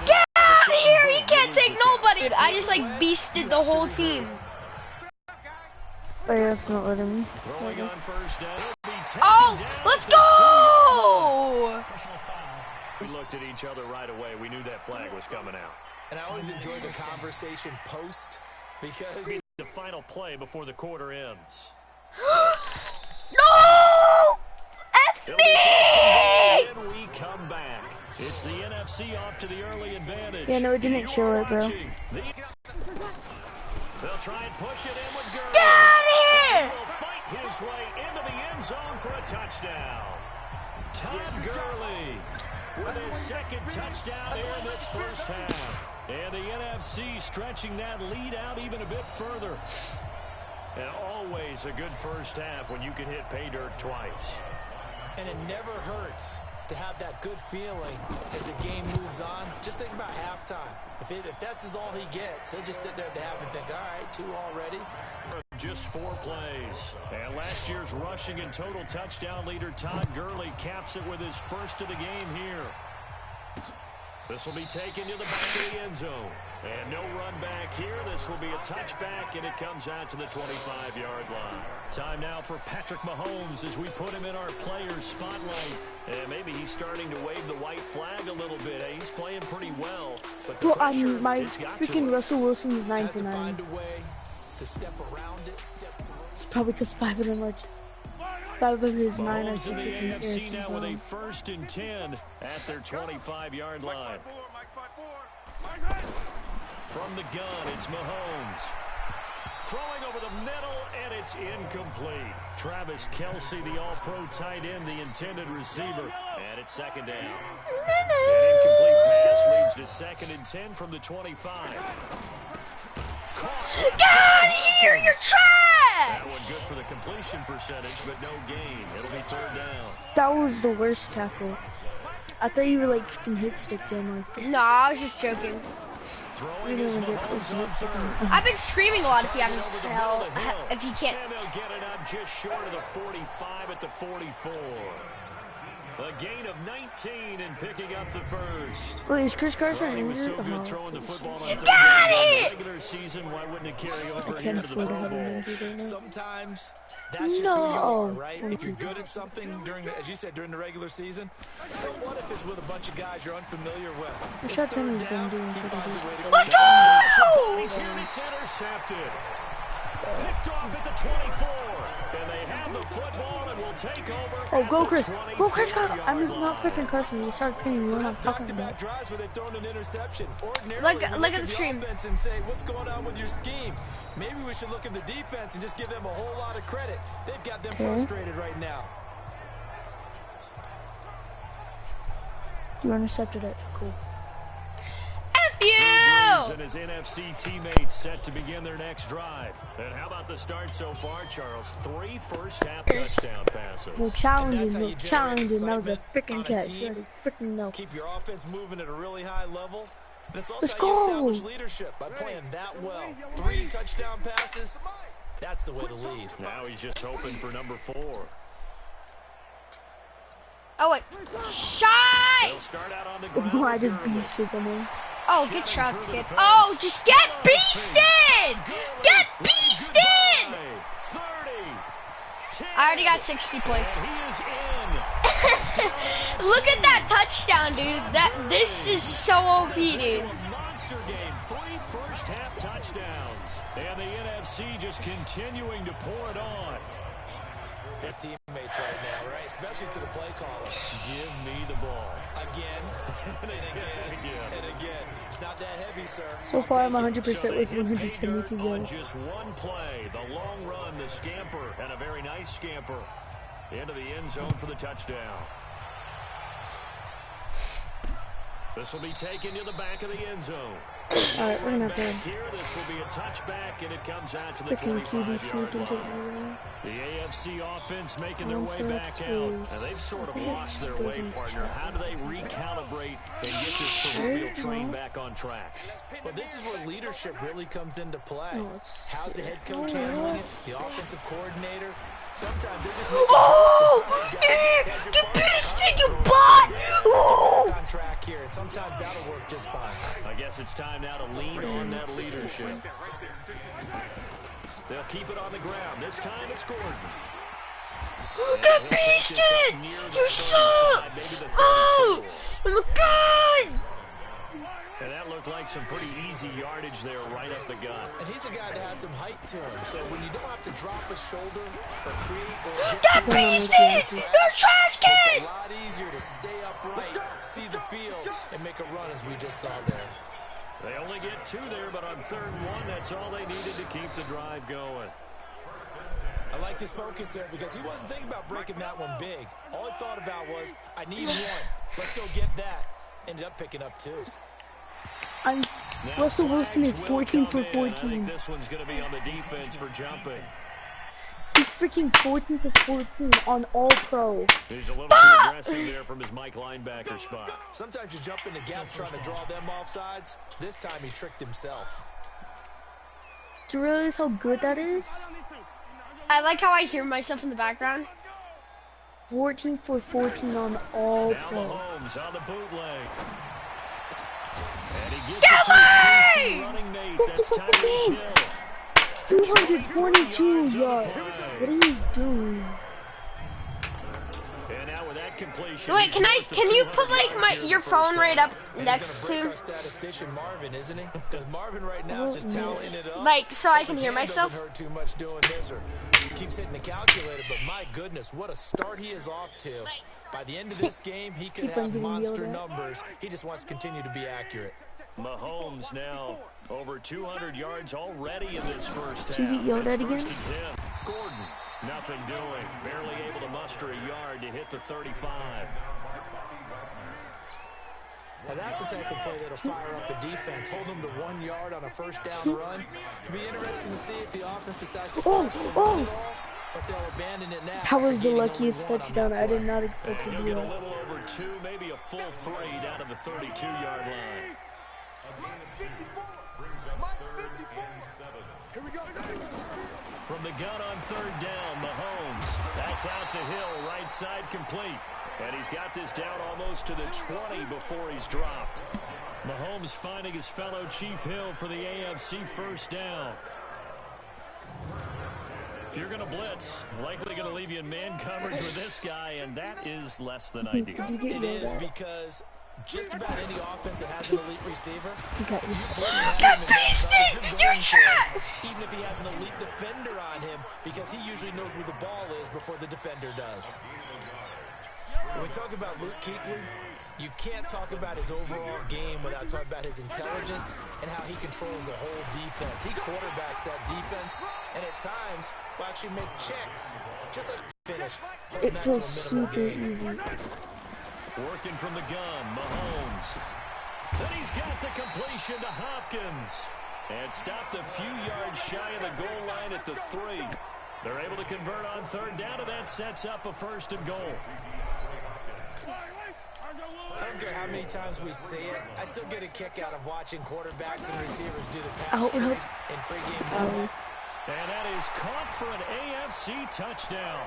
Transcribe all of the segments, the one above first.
Get out of here! He can't take nobody. I just like beasted the whole team. Oh yeah, it's not letting me. Oh, let's go! We looked at each other right away. We knew that flag was coming out. And I always enjoy the conversation post because the final play before the quarter ends. No! F me! When we come back, it's the NFC off to the early advantage. Yeah, no, it didn't show it, bro. They'll try and push it in with Gurley. Get out of here! He will fight his way into the end zone for a touchdown. Todd Gurley with his second touchdown in this first half. And the NFC stretching that lead out even a bit further. And always a good first half when you can hit pay dirt twice. And it never hurts to have that good feeling as the game moves on. Just think about halftime. If that's all he gets, he'll just sit there at the half and think, all right, 2 already. Just 4 plays. And last year's rushing and total touchdown leader Todd Gurley caps it with his first of the game here. This will be taken to the back of the end zone. And no run back here. This will be a touchback, and it comes out to the 25-yard line. Time now for Patrick Mahomes as we put him in our players' spotlight. And maybe he's starting to wave the white flag a little bit. He's playing pretty well. But Well, my freaking Russell Wilson's 9-9. It's probably because 5 of them are... 5 of his 9 are in the AFC now with a 1st and 10 at their 25-yard line. From the gun, it's Mahomes. Throwing over the middle, and it's incomplete. Travis Kelce, the all-pro tight end, the intended receiver. And it's 2nd down. An incomplete pass leads to 2nd and 10 from the 25. Get out of here! You're trash! That one good for the completion percentage, but no gain. It'll be 3rd down. That was the worst tackle. I thought you were like freaking hit sticked him. Like, No, I was just joking. Throwing is Mahomes on 3rd. I've been screaming a lot if you haven't tell. If you can't. And they'll get it up just short of the 45 at the 44. A gain of 19 and picking up the 1st. wait, is Chris Carson He was injured? so good throwing the football on Get out of Thursday. here! Regular season, why wouldn't it carry I over can't here to the afford to Pro have an Bowl? injury right now. Sometimes that's just who you are, right? If you're good at something during, as you said, during the regular season, so what if it's with a bunch of guys you're unfamiliar with? I'm sure Penny's been doing He pretty finds a way decent. to Let's go. go! He's here and it's intercepted. Picked off at the 24. And they have the football and will take over. Oh, at go the Chris! Go Chris! 25-yard I mean, not line. freaking Carson. You started pinning me So when I'm that's talking back-to-back about. drives where they've thrown an interception. Ordinarily, Look we at the stream. offense and say, what's going on with your scheme? Maybe we should look at the defense and just give them a whole lot of credit. They've got them frustrated right now. You intercepted it. Cool. F you! And his NFC teammates set to begin their next drive. And how about the start so far, Charles? 3 first-half touchdown passes. No challenging, no challenging. That was a freaking catch. Freaking no. Keep your offense moving at a really high level. And it's also Let's how you go. establish leadership by playing that well. 3 touchdown passes. That's the way to lead. Now he's just hoping for number 4. Oh wait, shot! They'll start out on the ground. Oh, I with just Gurley. beasted someone. Oh, get trapped, kid. Oh, just get beasted! Get beasted! 30, 10, I already got 60 points. and he is in. Look at that touchdown, dude. This is so OP, dude. A monster game. 3 first-half touchdowns. And the NFC just continuing to pour it on. His teammates right now, right? Especially to the play caller. Give me the ball. Again, and again, and again. It's not that heavy, sir. So far, I'm 100% with Hit pay 172 dirt on yards. just one play. The long run, the scamper, and a very nice scamper into the end zone for the touchdown. This will be taken to the back of the end zone. Alright, we're gonna have Back to here, this will be a touchback, and it comes out to the freaking QB sneak 25-yard into line. the The AFC offense making their way Concept back out, and is- they've sort I of think lost their goes way, in partner. How do they recalibrate and get this proverbial train back on track? Well, this is where leadership really comes into play. No, it's- How's the head coach Oh, handling what? it? The offensive coordinator? Sometimes they're just making Oh, dude, get beasted, you bot! Oh. on track here, and sometimes that'll work just fine. I guess it's time now to lean on that leadership. They'll keep it on the ground. This time it's Gordon. Get beasted! You suck! Oh! Oh my god! And that looked like some pretty easy yardage there right up the gut. And he's a guy that has some height to him, so when you don't have to drop a shoulder or create or Get beasted! You're trash it's can! a lot easier to stay upright, see the field, and make a run as we just saw there. They only get 2 there, but on 3rd and 1, that's all they needed to keep the drive going. I liked his focus there because he wasn't thinking about breaking that one big. All he thought about was, I need 1. Let's go get that. Ended up picking up 2. Russell Wilson is 14 for 14. I think this one's going to be on the defense for jumping. He's freaking 14 for 14 on all pro. He's a little too aggressive there from his Mike linebacker spot. Sometimes you jump into gaps trying to draw them off sides. This time he tricked himself. Do you realize how good that is? I like how I hear myself in the background. 14 for 14 on all Now pro. Mahomes on the bootleg. And he gets Get it to his away! PC running mate. That's Tyreek Hill. 222 yards. What are you doing? And now with that completion. Wait, can you put like your phone right up next He's gonna break to, our statistician Marvin, isn't he? Because Marvin right now is just tallying it up. like, so I can His hear hand myself? doesn't hurt too much doing this, or he keeps hitting the calculator. But my goodness, what a start he is off to. By the end of this game, he could Keep on have getting monster yelled at. numbers. He just wants to continue to be accurate. Mahomes now over 200 yards already in this first half. Did you get yelled at It's again? 1st and 10. Gordon, nothing doing. Barely able to muster a yard to hit the 35. Now that's the type of play that'll fire up the defense. Hold them to 1 yard on a first down run. It'll be interesting to see if the offense decides to press the ball, but they'll abandon it now. That was the Gaining luckiest only 1 on touchdown. that I did play. not expect to He'll do get a that. little over 2, maybe a full 3 down to the 32-yard line. From the gun on 3rd down, Mahomes. That's out to Hill, right side complete. And he's got this down almost to the 20 before he's dropped. Mahomes finding his fellow Chief Hill for the AFC first down. If you're going to blitz, likely going to leave you in man coverage with this guy, and that is less than ideal. Did you get It yelled is at? because just about any offense that has an elite receiver, Okay. if you blitz and have Get him in man beasted! coverage, You're going for trash! it, even if he has an elite defender on him, because he usually knows where the ball is before the defender does. When we talk about Luke Kuechly, you can't talk about his overall game without talking about his intelligence and how he controls the whole defense. He quarterbacks that defense, and at times will actually make checks, just like finish. holding It that feels to a minimal super gain. easy. Working from the gun, Mahomes. Then he's got the completion to Hopkins. And stopped a few yards shy of the goal line at the 3. They're able to convert on 3rd down, and that sets up a 1st and goal. I don't care how many times we see it. I still get a kick out of watching quarterbacks and receivers do the pass trade in pregame warm-up. And that is caught for an AFC touchdown.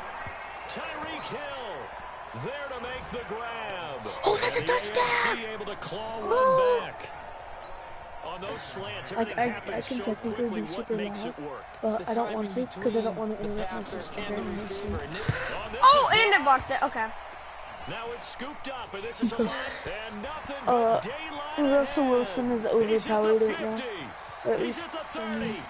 Tyreek Hill there to make the grab. Oh, that's a And the touchdown! AFC able to claw Oh! one back. On those slants, Like, everything I happens can so technically quickly. be What super makes loud, it work? but I don't timing want to because I don't want to between interrupt the my passer sister and the during this receiver. scene. And this Oh, and I blocked it. Okay. Now it's scooped up, and this is a lot, and nothing but daylight Russell ahead. Wilson is He's at the overpowered right now. 50. Or at He's least at the for me. 30.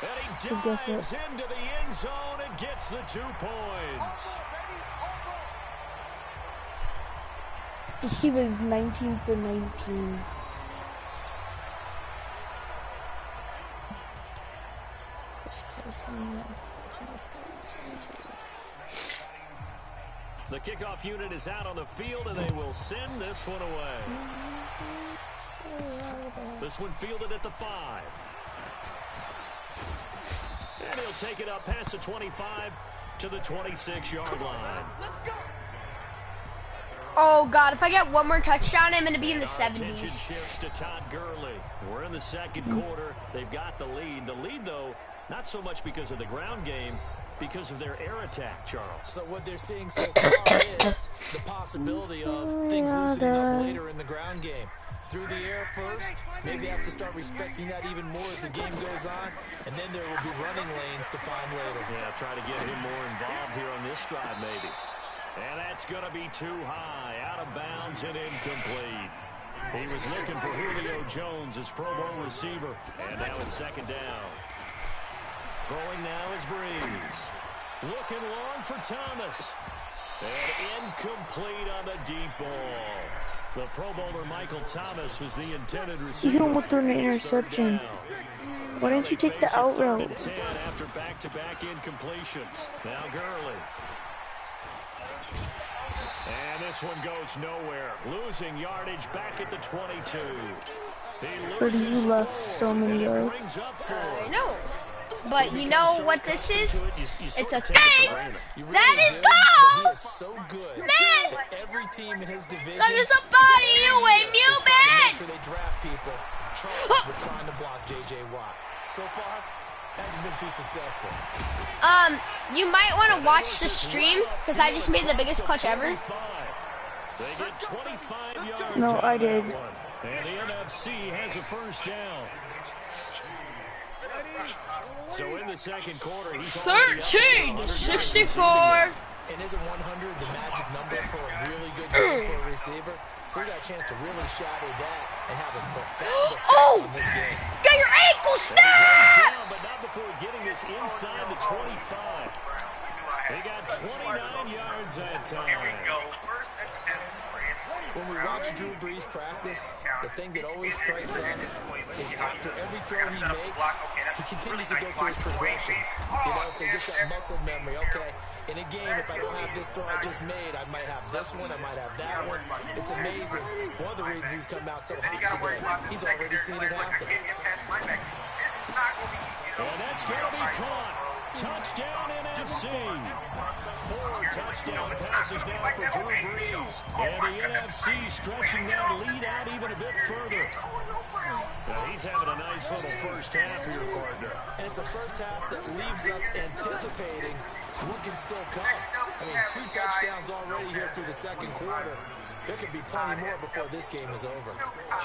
And he Because guess dives into the end zone and gets the 2 points. He was 19 for 19. Chris Carson. The kickoff unit is out on the field, and they will send this one away. This one fielded at the 5. And he'll take it up past the 25 to the 26-yard line. Oh, God. If I get one more touchdown, I'm going to be in the Attention 70s. shifts to Todd Gurley. We're in the 2nd quarter. They've got the lead. The lead, though, not so much because of the ground game, because of their air attack, Charles. So what they're seeing so far is the possibility of things loosening up later in the ground game. Through the air first, maybe have to start respecting that even more as the game goes on, and then there will be running lanes to find later. Yeah, try to get him more involved here on this drive maybe. And that's going to be too high, out of bounds and incomplete. He was looking for Julio Jones, his Pro Bowl receiver, and now it's second down. Throwing now is Breeze. Looking long for Thomas. And incomplete on the deep ball. The Pro Bowler Michael Thomas was the intended receiver. You almost threw an interception. Why didn't you take the out route? After back-to-back incompletions. Now Gurley. And this one goes nowhere. Losing yardage back at the 22. But you lost so many yards. I know. But you know what this is? It's a thing. That is goal. He is so good. Man. Every team in his division. That is a body away, Muman. Make sure they draft people. Charles, we're trying to block J.J. Watt. So far, hasn't been too successful. You might want to watch the stream because I just made the biggest clutch ever. They get 25 yards. No, I did. And the NFC has a first down. So in the second quarter, he's 13-64. And isn't 100 the magic number for a really good game for a receiver? So he got a chance to really shatter that and have a profound effect on this game. Get your ankle snap! But not before getting this inside the 25. They got 29 yards that time. When we watch Drew Brees practice, the thing that always strikes us is after every throw he makes, he continues to go through his progressions. You know, so he gets that muscle memory. Okay, in a game, if I don't have this throw I just made, I might have this one, I might have that one. It's amazing. One of the reasons he's come out so hot today, he's already seen it happen. And that's going to be caught. Touchdown NFC. 4 touchdown passes now for Drew Brees. And the NFC stretching that lead out even a bit further. Now he's having a nice little first half for your partner. And it's a first half that leaves us anticipating what can still come. I mean, 2 touchdowns already here through the second quarter. There could be plenty more before this game is over.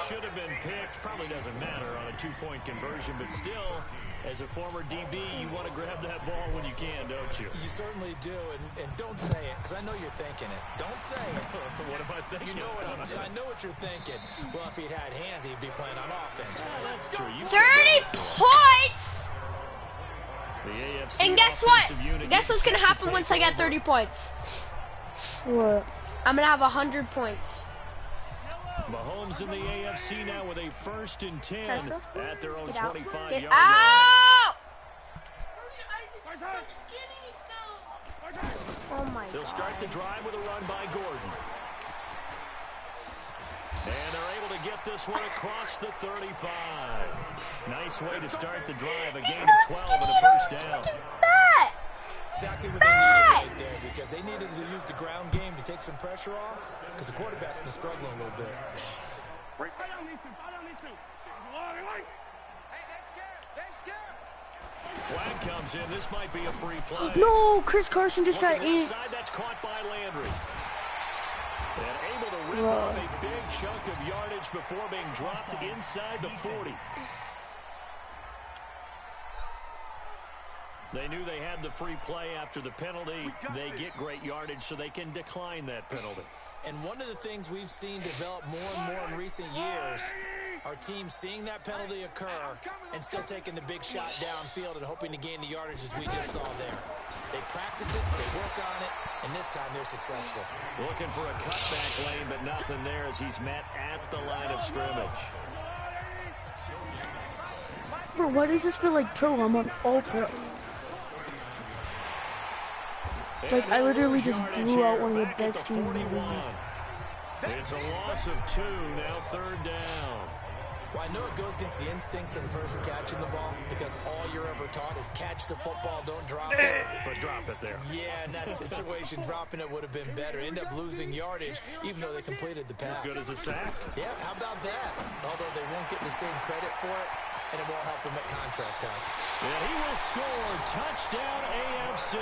Should have been picked. Probably doesn't matter on a 2-point conversion, but still, as a former DB, you want to grab that ball when you can, don't you? You certainly do, and don't say it, because I know you're thinking it. Don't say it. What am I thinking? You know what I know what you're thinking. Well, if he'd had hands, he'd be playing on offense. That's true. 30 points! And guess what? Guess what's going to happen once I get 30 points? What? I'm going to have 100 points. Mahomes in the AFC now with a 1st and 10 Tesla? at their own Get out. 25-yard Get line. out! Oh my They'll start the drive with a run by Gordon. And they're able to get this one across the 35. Nice way to start the drive. A gain of 12 and a first down. Exactly what they needed right there, because they needed to use the ground game to take some pressure off, because the quarterback's been struggling a little bit. Flag comes in. This might be a free play. No, Chris Carson just got in. That's caught by Landry. And able to rip off a big chunk of yardage before being dropped inside the 40. They knew they had the free play after the penalty. They get great yardage, so they can decline that penalty. And one of the things we've seen develop more and more in recent years are teams seeing that penalty occur and still taking the big shot downfield and hoping to gain the yardage as we just saw there. They practice it, they work on it, and this time they're successful. Looking for a cutback lane, but nothing there as he's met at the line of scrimmage. Bro, why does this feel like pro? I'm on all pro. Like, I literally just blew out one of the best teams in the league. It's a loss of 2, now 3rd down. Well, I know it goes against the instincts of the person catching the ball, because all you're ever taught is catch the football, don't drop it. But drop it there. Yeah, in that situation, dropping it would have been better. End up losing yardage, even though they completed the pass. As good as a sack. Yeah, how about that? Although they won't get the same credit for it, and it won't help him at contract time. And he will score. Touchdown AFC.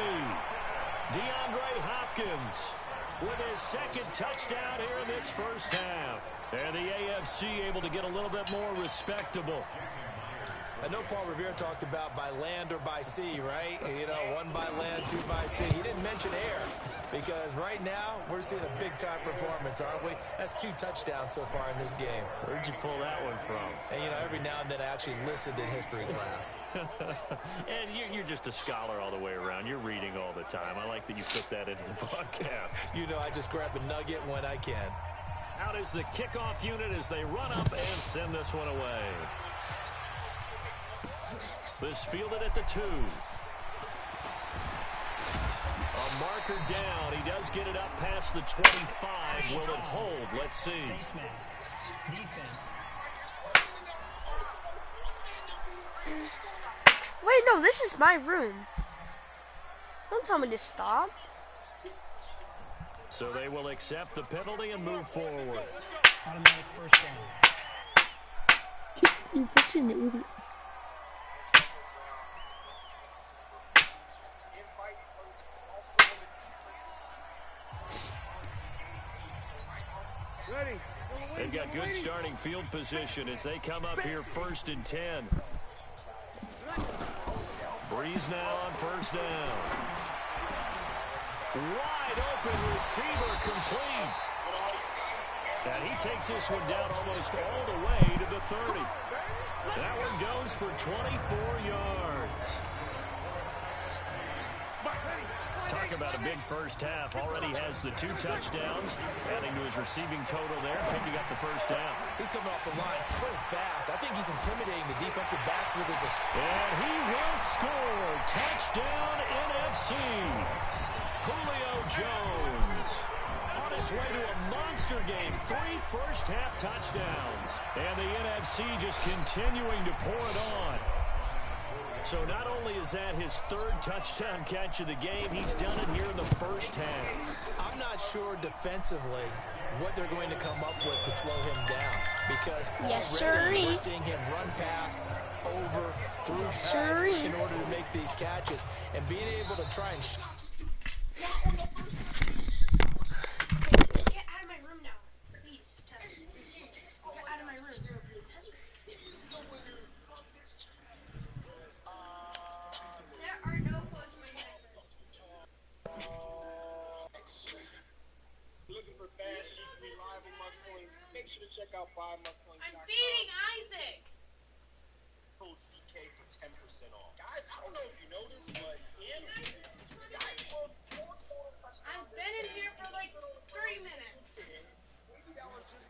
DeAndre Hopkins with his second touchdown here in this first half. And the AFC able to get a little bit more respectable. I know Paul Revere talked about by land or by sea, right? You know, one by land, two by sea. He didn't mention air because right now we're seeing a big-time performance, aren't we? That's 2 touchdowns so far in this game. Where'd you pull that one from? And, you know, every now and then I actually listened in history class. And you're just a scholar all the way around. You're reading all the time. I like that you put that into the broadcast. You know, I just grab a nugget when I can. Out is the kickoff unit as they run up and send this one away. This fielded at the 2. A marker down. He does get it up past the 25. Will it hold? Let's see. Wait, no, this is my room. Don't tell me to stop. So they will accept the penalty and move forward. Automatic first down. You're such an idiot. They've got good starting field position as they come up here 1st and 10. Breeze now on first down. Wide open receiver complete. And he takes this one down almost all the way to the 30. That one goes for 24 yards. Talk about a big first half. Already has the 2 touchdowns, adding to his receiving total there, picking up the first down. He's coming off the line so fast. I think he's intimidating the defensive backs with his And he will score. Touchdown NFC. Julio Jones on his way to a monster game. 3 first-half touchdowns. And the NFC just continuing to pour it on. So not only is that his 3rd touchdown catch of the game, he's done it here in the first half. I'm not sure defensively what they're going to come up with to slow him down because already we're seeing him run past, over, through pass in order to make these catches. And being able to try and... Get out of my room now. Please, Tess. Get out of my room. There are no clothes in my neck. Looking for fast, reliable my coins. Make sure to check out buymucoins.com. I'm beating Isaac. Code CK for 10% off. Guys, I don't know if you noticed, but guys, I've been in here for like 3 minutes. maybe that was just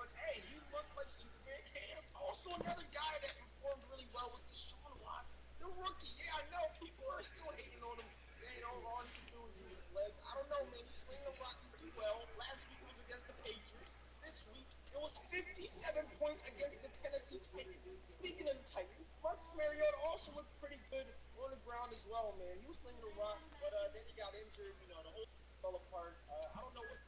but hey, you look like Superman Cam. Also, another guy that performed really well was Deshaun Watson, the rookie. Yeah, I know people are still hating on him, saying all he can do is use his legs. I don't know, man. He's slinging the rock pretty well. Last week it was against the Patriots. This week it was 57 points against the Tennessee Titans. Speaking of the Titans, Marcus Mariota also looked pretty good on the ground as well, man. He was slinging the rock, but then he got injured. You know, the whole fell apart. I don't know what's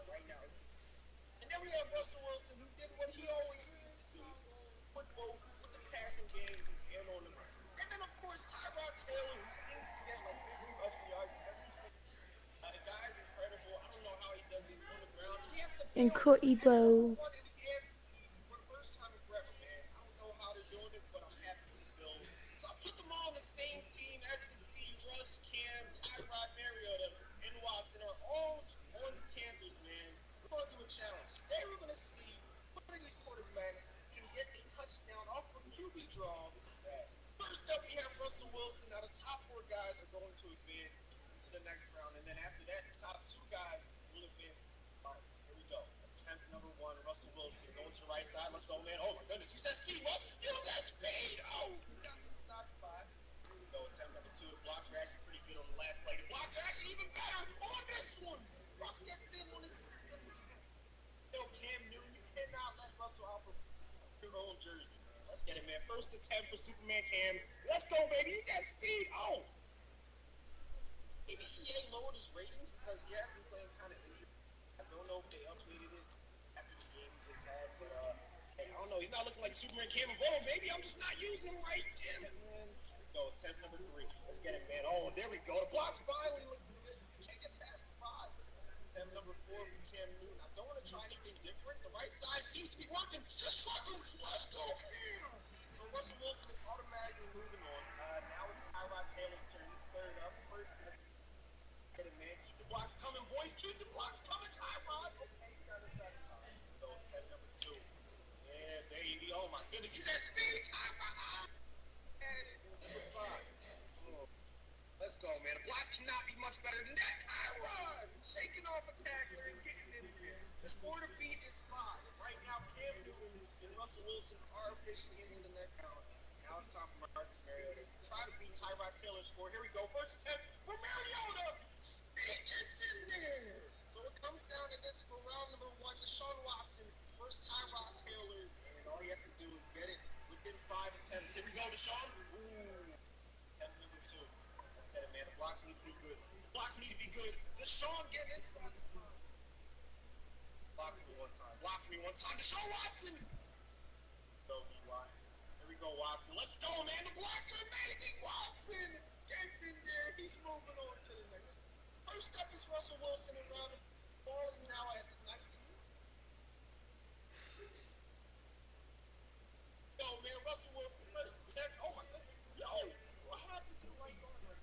right now. And then we have Russell Wilson, who did what he always seems to do, put both with the passing game and on the ground. And then, of course, Tyrod Taylor, who seems to get like 50 rushing yards every single. The guy's incredible. I don't know how he does it on the ground. He has to And Coibo. one in the AFC East for the first time in forever, man. I don't know how they're doing it, but I'm happy with the Bills. So I put them all on the same team. As you can see, Russ, Cam, Tyrod, Mariota, and Watson are all on the Panthers, man. We're going to do a challenge. Today we're going to see one of these quarterbacks can get a touchdown off of QB draw. First up, we have Russell Wilson. Now, the top 4 guys are going to advance to the next round. And then after that, the top 2 guys will advance to the finals. Here we go. Attempt number 1, Russell Wilson going to the right side. Let's go, man. Oh, my goodness. Use that speed, Russ. Use that speed. Oh, got inside the 5. Here we go. Attempt number 2. The blocks are actually pretty good on the last play. The blocks are actually even better on this one. Russ gets in on his second attempt. Yo, Cam Newton, you cannot let Russell out your own jersey. Let's get it, man. First attempt for Superman Cam. Let's go, baby. Use that speed. Oh. Maybe EA lowered his ratings because he has been playing kind of injured. I don't know if they updated it after the game he just had, but don't know. He's not looking like Superman Cam and Bowl. Maybe I'm just not using him right. Damn it, man. Go, attempt number 3. Let's get it, man. Oh, there we go. The block's finally looking good. Can't get past the 5. Attempt number 4 from Cam Newton. I don't want to try anything different. The right side seems to be working. Just truck him. Let's go, Cam. So Russell Wilson is automatically moving on. Now it's Tyrod Taylor's turn. He's third up. First in the get it, man. Keep the blocks coming, boys. Keep the blocks coming, Tyrod. Okay, he got inside the 5. So attempt number 2. Yeah, baby. Oh, my goodness. He's at speed, Tyrod. Let's go, man. The blocks cannot be much better than that. Tyrod shaking off a tackler and getting in there. The score to beat is 5. Right now, Cam Newton and Russell Wilson are officially into the next round. Now it's time for Marcus Mariota to try to beat Tyrod Taylor's score. Here we go. First attempt for Mariota. He gets in there. So it comes down to this for round number 1. Deshaun Watson versus Tyrod Taylor. And all he has to do is get it within 5 attempts. Here we go, Deshaun. Ooh. Attempt number 2. Let's get it, man. The blocks need to be good. The blocks need to be good. Deshaun getting inside. Block me one time. Block me one time. Deshaun Watson. Go, B.Y. Here we go, Watson. Let's go, man. The blocks are amazing. Watson gets in there. He's moving on to the next. First up is Russell Wilson around. The ball is now at 19. Yo, man, Russell Wilson, let it protect. Oh, my goodness. Yo, what happened to the right guard?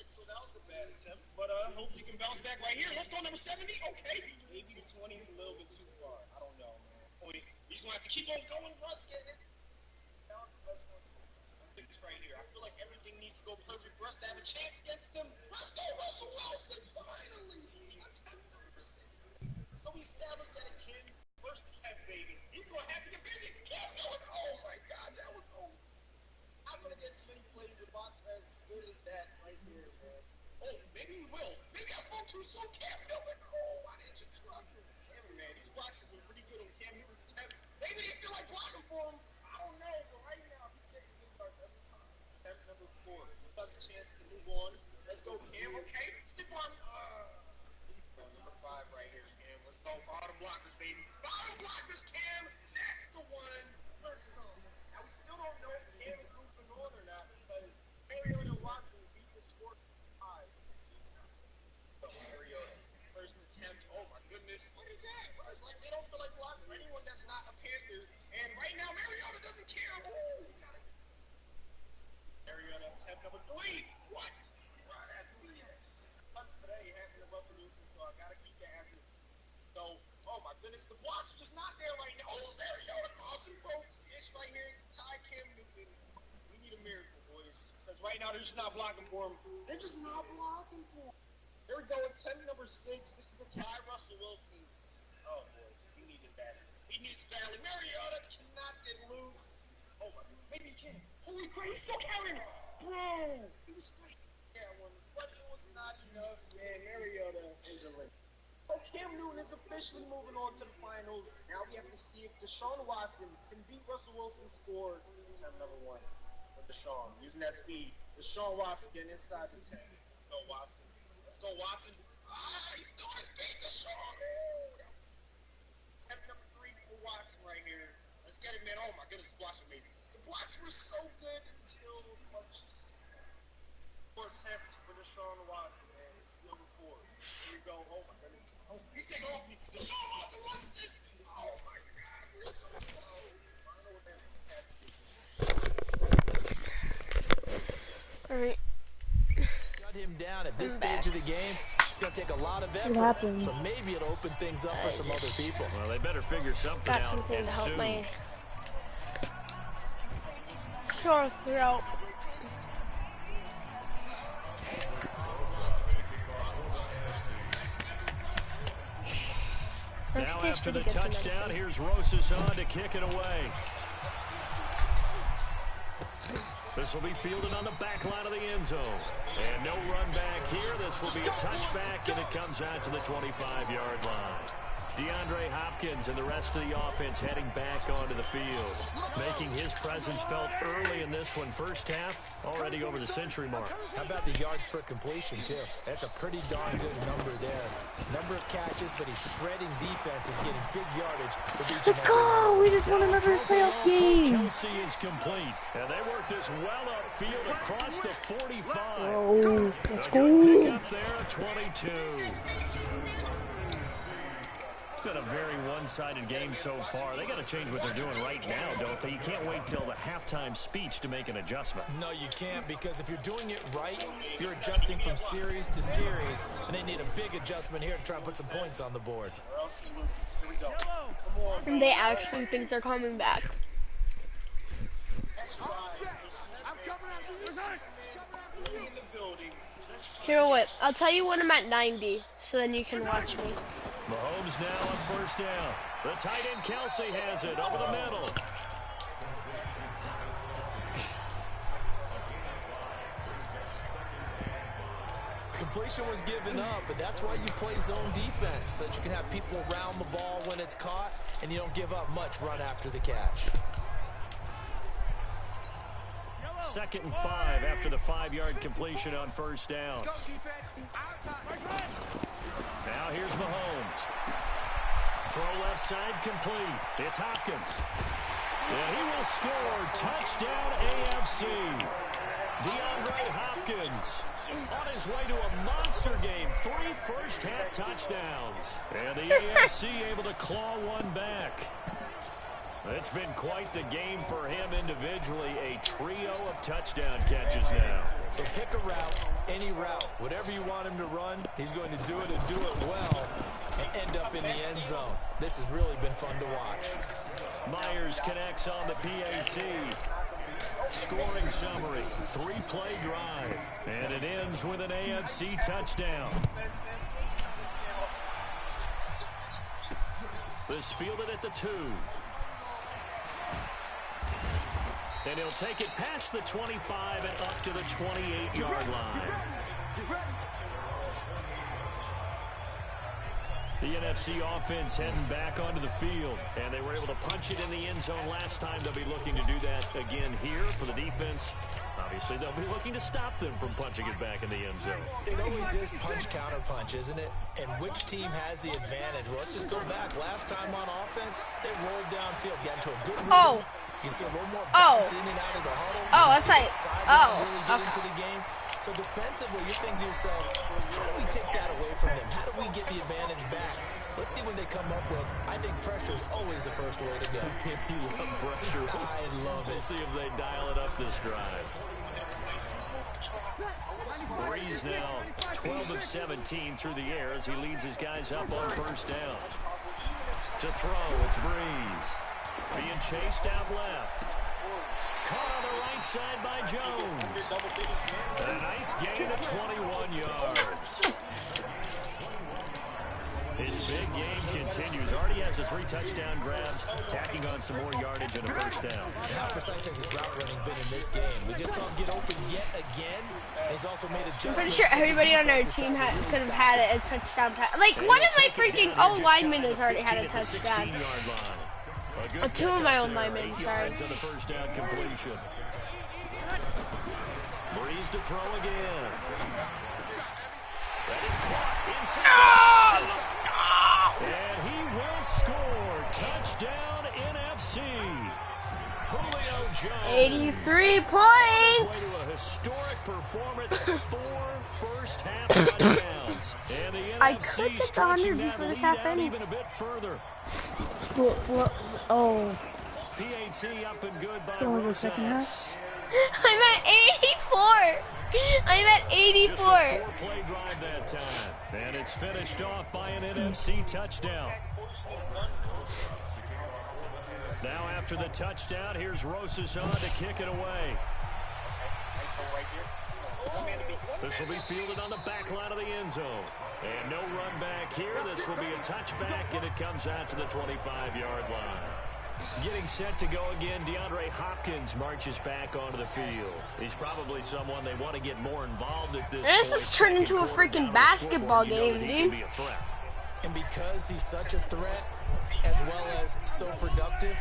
So that was a bad attempt, but hopefully you can bounce back right here. Let's go, number 70. Okay. Maybe the 20 is a little bit too far. I don't know, man. Point. He's going to have to keep on going. Russ getting it. Down the best one. It's right here. I feel like everything needs to go perfect for us to have a chance against him. Let's go, Russell Wilson, finally. Attempt number 6. So we established that it can. First attempt, baby. He's going to have to get busy. Cam Newton. Oh, my God. That was over. Not going to get too many plays with box as good as that right there, man. Oh, maybe he will. Maybe I spoke too soon. Cam Newton. Oh, why didn't you truck him? Cameron, man, these blocks have been pretty good on Cam Newton's attempts. Maybe they feel like blocking for him. I don't know, but right now he's getting good yards every time. Attempt number 4. This has a chance to move on. Let's go, Cam. Okay, stick on. Number 5 right here, Cam. Let's go. Bottom blockers, baby. Bottom blockers, Cam. That's the one. Let's go. Now we still don't know if Cam is moving on or not because Mariota and Watson beat the score 5. So Mariota, first attempt. Oh my goodness. What is that? Well, it's like they don't feel like blocking anyone that's not a Panther. And right now Mariota doesn't care. Ooh, he got it. Mariota attempt number 3. What? Wow, that's BS. Touch today happened to Russell Wilson, so I gotta keep the asses. So, oh my goodness, the blocks are just not there right now. Oh, Mariota causing folks. This right here is the tie Cam Newton. We need a miracle, boys. Because right now they're just not blocking for him. They're just not blocking for him. There we go, attempt number 6. This is the tie Russell Wilson. Oh boy, he needs this badly. He needs badly. Mariota cannot get loose. Oh my god, maybe he can. Holy crap, he's still carrying. Bro, he was fighting that one, but it was not enough. Man, Mariota is a limit. So Cam Newton is officially moving on to the finals. Now we have to see if Deshaun Watson can beat Russell Wilson's score. Attempt number 1 for Deshaun. Using that speed. Deshaun Watson getting inside the 10. Let's go, Watson. Let's go, Watson. Ah, he's still on his feet, Deshaun. Attempt number 3 for Watson right here. Let's get it, man. Oh, my goodness, the blocks are amazing. The blocks were so good until punches. 4 attempts for Deshaun Watson, man. This is number 4. Here we go. Oh, my goodness. Oh, he's taking off me. Deshaun Watson wants this. Oh, my God. We're so close. I don't know what that means. Alright. Shut him down at this stage of the game. It's going to take a lot of effort. So maybe it'll open things up for some other people. Well, they better figure something Got out. something And to help soon. my sore throat. Now after the touchdown, here's Rosas on to kick it away. This will be fielded on the back line of the end zone. And no run back here. This will be a touchback, and it comes out to the 25-yard line. DeAndre Hopkins and the rest of the offense heading back onto the field, making his presence felt early in this one. First half, already over the century mark. How about the yards per completion, too? That's a pretty darn good number there. Number of catches, but he's shredding defense, is getting big yardage with each Let's go! We just won another playoff game. Kelsey is complete, and they work this well upfield across the 45. Oh, let's A go. good pick up there, 22. It's been a very one-sided game so far. They got to change what they're doing right now, don't they? You can't wait till the halftime speech to make an adjustment. No, you can't, because if you're doing it right, you're adjusting from series to series, and they need a big adjustment here to try and put some points on the board. And they actually think they're coming back. Here, wait. I'll tell you when I'm at 90, so then you can watch me. Mahomes now on first down. The tight end Kelsey has it over the middle. Completion was given up, but that's why you play zone defense, so that you can have people around the ball when it's caught, and you don't give up much run after the catch. 2nd and 5 after the 5-yard completion on first down. Now here's Mahomes. Throw left side complete. It's Hopkins. And he will score. Touchdown AFC. DeAndre Hopkins on his way to a monster game. 3 first-half touchdowns. And the AFC able to claw one back. It's been quite the game for him individually. A trio of touchdown catches now. So pick a route, any route. Whatever you want him to run, he's going to do it and do it well and end up in the end zone. This has really been fun to watch. Myers connects on the PAT. Scoring summary, 3-play drive. And it ends with an AFC touchdown. This fielded at the 2. And he'll take it past the 25 and up to the 28-yard line. The NFC offense heading back onto the field, and they were able to punch it in the end zone last time. They'll be looking to do that again here for the defense. Obviously, they'll be looking to stop them from punching it back in the end zone. It always is punch, counter punch, isn't it? And which team has the advantage? Well, let's just go back. Last time on offense, they rolled downfield, got into a good rhythm. You see a little more bounce in and out of the huddle. That's like, really get into the game. So defensively, you're thinking to yourself, how do we take that away from them? How do we get the advantage back? Let's see what they come up with. I think pressure is always the first way to go. You love pressure. I love it. We'll see if they dial it up this drive. Breeze now 12 of 17 through the air as he leads his guys up on first down. To throw, it's Breeze. Being chased out left. Caught on the right side by Jones. And a nice gain of 21 yards. His big game continues. Already has the 3 touchdown grabs, tacking on some more yardage and a first down. How precise has his route running been in this game? We just saw him get open yet again. He's also made adjustments. I'm pretty sure everybody on our team could have had a touchdown pass. Like, one of my freaking linemen has already had a touchdown. 2 of my own linemen, sorry. On the first down completion. Breeze to throw again. That is caught inside. And he will score. Touchdown NFC. Julio Jones. 83 points. On his way to a historic performance. 4 first-half touchdowns. And the I NFC could get the stretching honors that before this lead out happened. even a bit further. PAT up and good by So the second Rosas. half? I'm at 84. I'm at 84. Just a 4-play drive that time. And it's finished off by an NFC touchdown. Now after the touchdown, here's Rosas on to kick it away. This will be fielded on the back line of the end zone. And no run back here. This will be a touchback, and it comes out to the 25-yard line. Getting set to go again, DeAndre Hopkins marches back onto the field. He's probably someone they want to get more involved at this point. This has turned into a freaking basketball game, dude. And because he's such a threat, as well as so productive,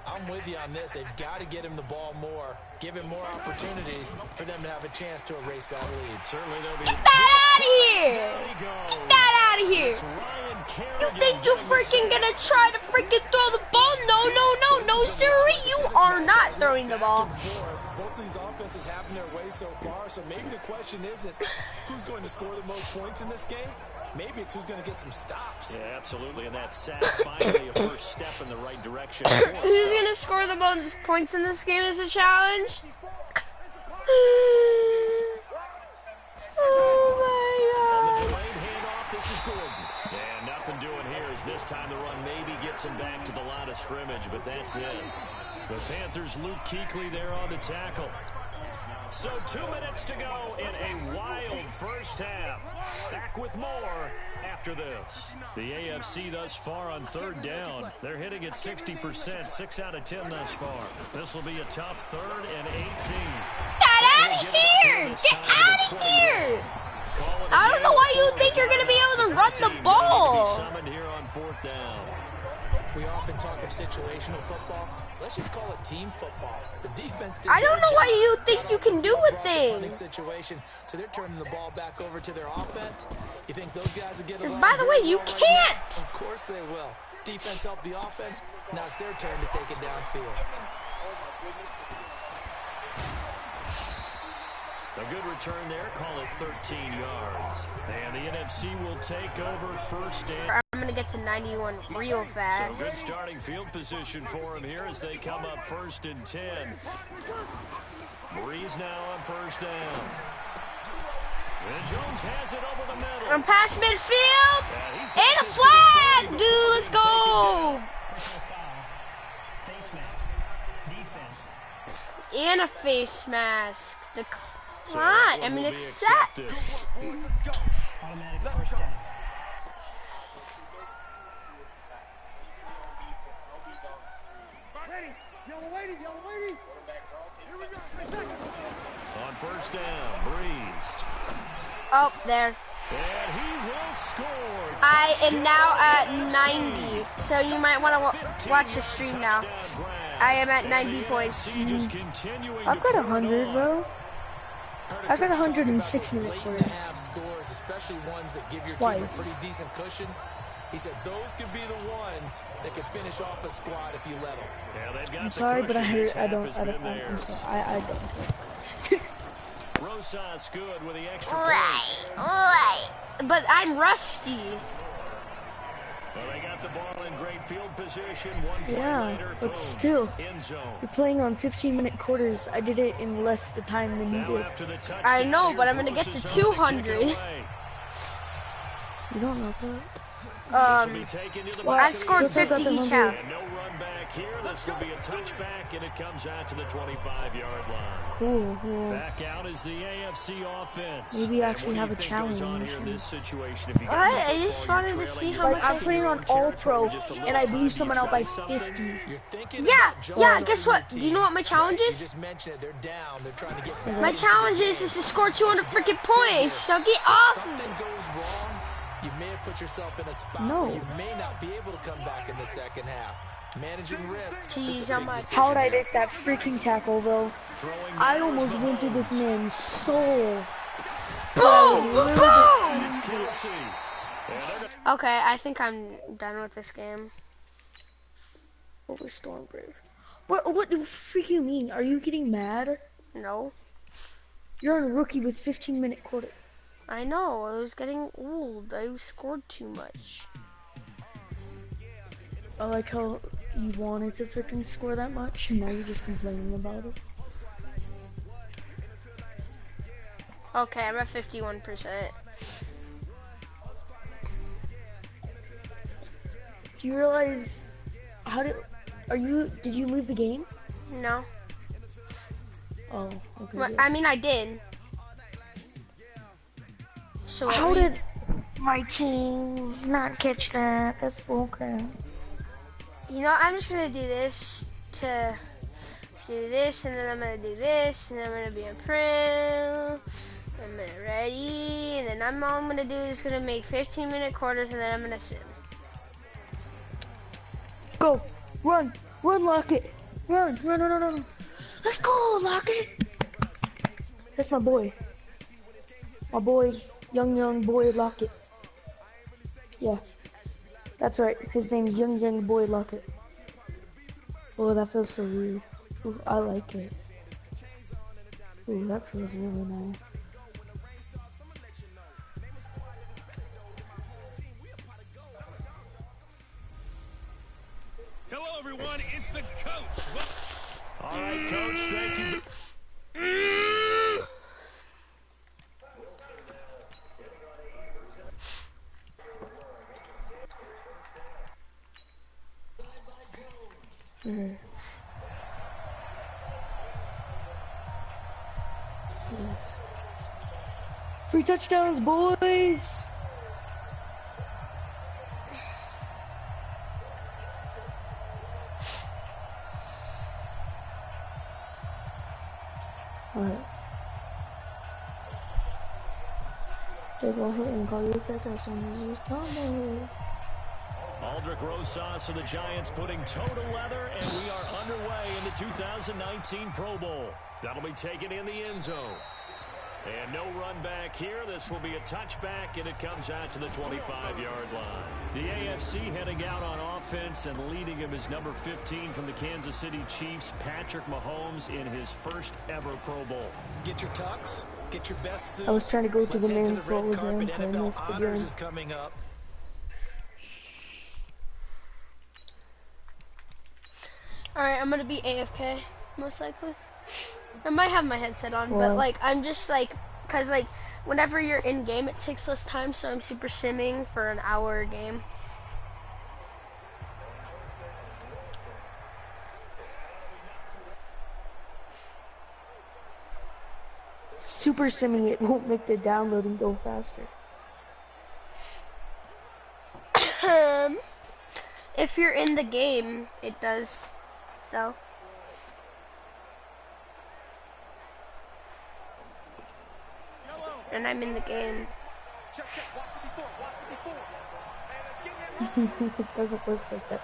I'm with you on this. They've got to get him the ball more, give him more opportunities for them to have a chance to erase that lead. Certainly they'll be. Get that out of here! Get that out of here! You think you freaking gonna try to freaking throw the ball? No, sirree, you are not throwing the ball. Both these offenses have their way so far, so maybe the question isn't who's going to score the most points in this game. Maybe it's who's going to get some stops. Yeah, absolutely, and that's finally a first step in the right direction. Who's gonna score the most points in this game is a challenge? Oh my On the god. delayed handoff, this is Gordon. And nothing doing here as this time the run maybe gets him back to the line of scrimmage, but that's it. The Panthers' Luke Kuechly there on the tackle. So 2 minutes to go in a wild first half. Back with more after this. The AFC thus far on third down. They're hitting at 60%, 6 out of 10 thus far. This will be a tough 3rd and 18. Get out of here! Get out of here! I don't know why you think you're gonna be able to run the ball. Summoned here on 4th down. We often talk of situational football. Let's just call it team football. The defense did I don't know why you think Got you out can do a broad thing. punting situation, so they're turning the ball back over to their offense. You think those guys will get a lot By of the way, you right can't. now? Of course they will. Defense helped the offense. Now it's their turn to take it downfield. A good return there, call it 13 yards. And the NFC will take over first down. I'm gonna get to 91 real fast. So good starting field position for him here as they come up 1st and 10. Breeze now on 1st down. And Jones has it over the middle. I'm past midfield. He's And a flag, dude. Let's go. Personal foul. Face mask. Defense. And a face mask. The So Come that on, one I mean, will it's be set. accepted. Automatic first down. On 1st down, Breeze. Oh, there. And he will score. I am now at 90, so you might want to watch the stream now. I am at 90 points. I've got 100, bro. I've got 106 minute Late quarters. half scores, especially ones that give your team Twice. a pretty decent cushion. He said those could be the ones that could finish off a squad if you let them. Yeah, they've got I'm the sorry, but I cushion. This heard I half don't. has I been don't. I'm theirs. sorry. I don't. Rosas good with the extra Right, point. right. But I'm rusty. Well, they got the ball in great field position. One play Yeah, later, but boom, still, end zone. you're playing on 15-minute quarters. I did it in less the time than you Now did. after the touchdown, I know, but here's I'm gonna get to Rosas on kick it 200. away. You don't know that. This will be taken to the Well, back I of the scored end zone. 50 each half. And no run back here. This will be a touchback, and it comes out to the 25-yard line. Cool, cool. Back out is the AFC offense. Maybe And actually what do have you a think goes on challenge. here in this situation? If you I got the just football, wanted you're to see trailing, how you're much Like, I I'm can playing in on your own All territory Pro, just a and little I time. beat Do you someone out try by something? 50. You're thinking Yeah, about yeah, jumpstarting guess your what? Do you team, know what my challenge right? is? You just mentioned it. They're down. They're trying to get back My into the challenge game. is to score 200 freaking points. So get If off of something me. goes wrong, you may have put yourself in a spot No. where you may not be able to come back in the second half. Managing risk Jeez, is a how big much? decision How did I here. miss that freaking tackle, though? Throwing I now is almost went through this Mahomes. man's soul. Boom! Little Boom! It's Kelsey. And they're gonna- Okay, I think I'm done with this game. Over Stormbrave. What the freak you mean? Are you getting mad? No. You're on a rookie with 15-minute quarter. I know, I was getting old. I scored too much. I like how you wanted to freaking score that much, and now you're just complaining about it. Okay, I'm at 51%. Do you realize did you leave the game? No. Oh, okay. Well, good. I mean, I did. So what How were you- did my team not catch that? That's bullcrap. You know, I'm just gonna do this to do this, and then I'm gonna do this, and then I'm gonna be a pro. I'm gonna ready, and then and all I'm gonna do is gonna make 15-minute quarters, and then I'm gonna sim. Go. Run. Run, Lockett. Run. Run, run, run, run. Let's go, Lockett. That's my boy. My boy, young boy Lockett. Yeah. That's right. His name's young boy Lockett. Oh, that feels so weird. Ooh, I like it. Ooh, that feels really nice. Hello, everyone. It's the coach. All right, coach. Thank you. Yes. Free touchdowns, boys! Alright. Take one hit and call you fat as soon as you come. Aldrich Rosas of the Giants putting total leather, and we are underway in the 2019 Pro Bowl. That'll be taken in the end zone. And no run back here. This will be a touchback, and it comes out to the 25-yard line. The AFC heading out on offense, and leading him is number 15 from the Kansas City Chiefs, Patrick Mahomes, in his first ever Pro Bowl. Get your tux, get your best suit. I was trying to go to the main red solo carpet. game playing this NFL video. Honors is coming up. Alright, I'm gonna be AFK, most likely. I might have my headset on, Wow. but like, I'm just like, cause like, whenever you're in game, it takes less time, so I'm super simming for an hour game. Super simming it won't make the downloading go faster. If you're in the game, it does, though. And I'm in the game. It doesn't work like that.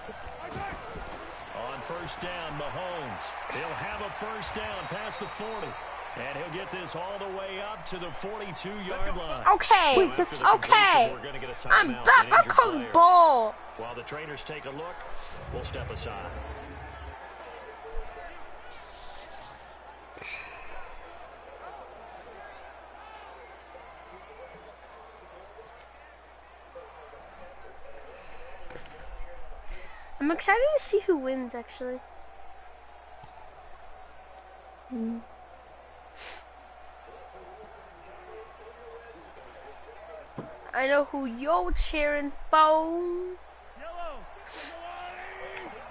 On first down, Mahomes. He'll have a first down past the 40. And he'll get this all the way up to the 42-yard line. Okay, Wait, that's okay. We're gonna get a I'm timeout, back. an I'm injured calling player. ball. While the trainers take a look, we'll step aside. I'm excited to see who wins, actually. I know who you're cheering for.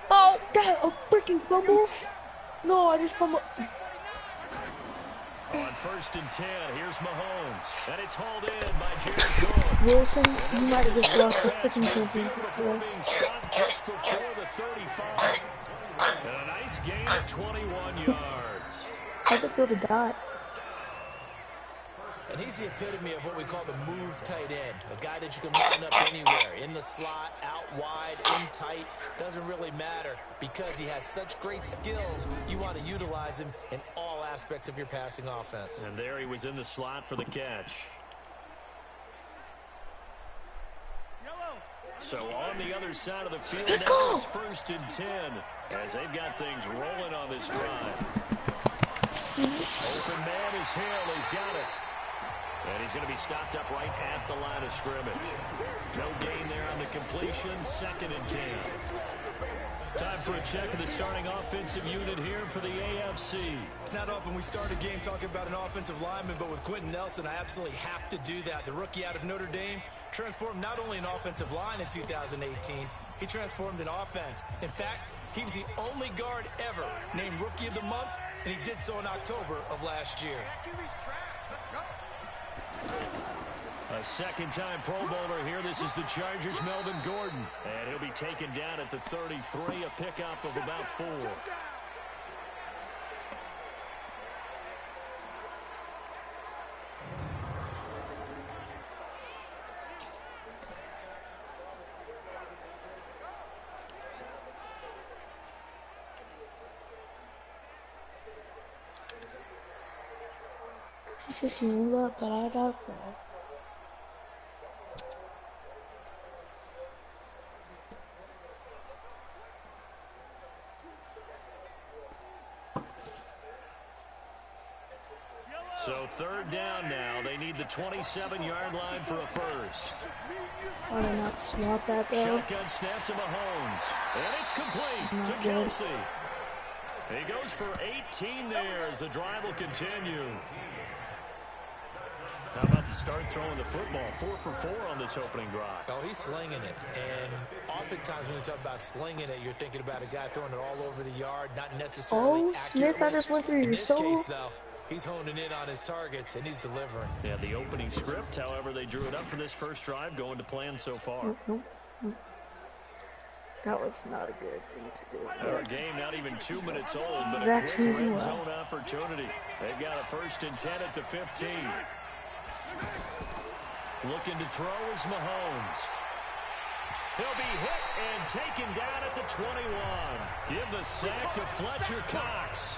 Ball. That a freaking fumble? No, I just fumbled. On first and 10, here's Mahomes. And it's hauled in by Jared Cook. Wilson, you might have just lost the freaking championship for Being us. stopped just before the 35. And a nice gain of 21 yards. How's it feel to die? And he's the epitome of what we call the move tight end. A guy that you can line up anywhere. In the slot, out wide, in tight. Doesn't really matter. Because he has such great skills, you want to utilize him in all aspects of your passing offense. And there he was in the slot for the catch. So on the other side of the field, Let's now go. it's first and 10. As they've got things rolling on this drive. Open man is Hill. He's got it. And he's going to be stopped up right at the line of scrimmage. No gain there on the completion. Second and 10. Time for a check of the starting offensive unit here for the AFC. It's not often we start a game talking about an offensive lineman, but with Quentin Nelson, I absolutely have to do that. The rookie out of Notre Dame transformed not only an offensive line in 2018, he transformed an offense. In fact, he was the only guard ever named Rookie of the Month, and he did so in October of last year. A second-time Pro Bowler here. This is the Chargers' Melvin Gordon. And he'll be taken down at the 33, a pickup of about 4. Se simula parada. So third down now. They need the 27-yard line for a first. Why did I not swap that, bro? Shotgun snap to Mahomes. And it's complete to Kelsey. He goes for 18 there as the drive will continue. How about the start throwing the football? 4 for 4 on this opening drive. Oh, he's slinging it. And oftentimes when you talk about slinging it, you're thinking about a guy throwing it all over the yard, not necessarily Oh, Smith, I just went through your soul. In this case, though, he's honing in on his targets, and he's delivering. Yeah, the opening script, however, they drew it up for this first drive, going to plan so far. Nope. That was not a good thing to do. Our game not even 2 minutes old, but Zach a quick choosing red well. zone opportunity. They've got a 1st and 10 at the 15. Looking to throw is Mahomes. He'll be hit and taken down at the 21. Give the sack to Fletcher Cox.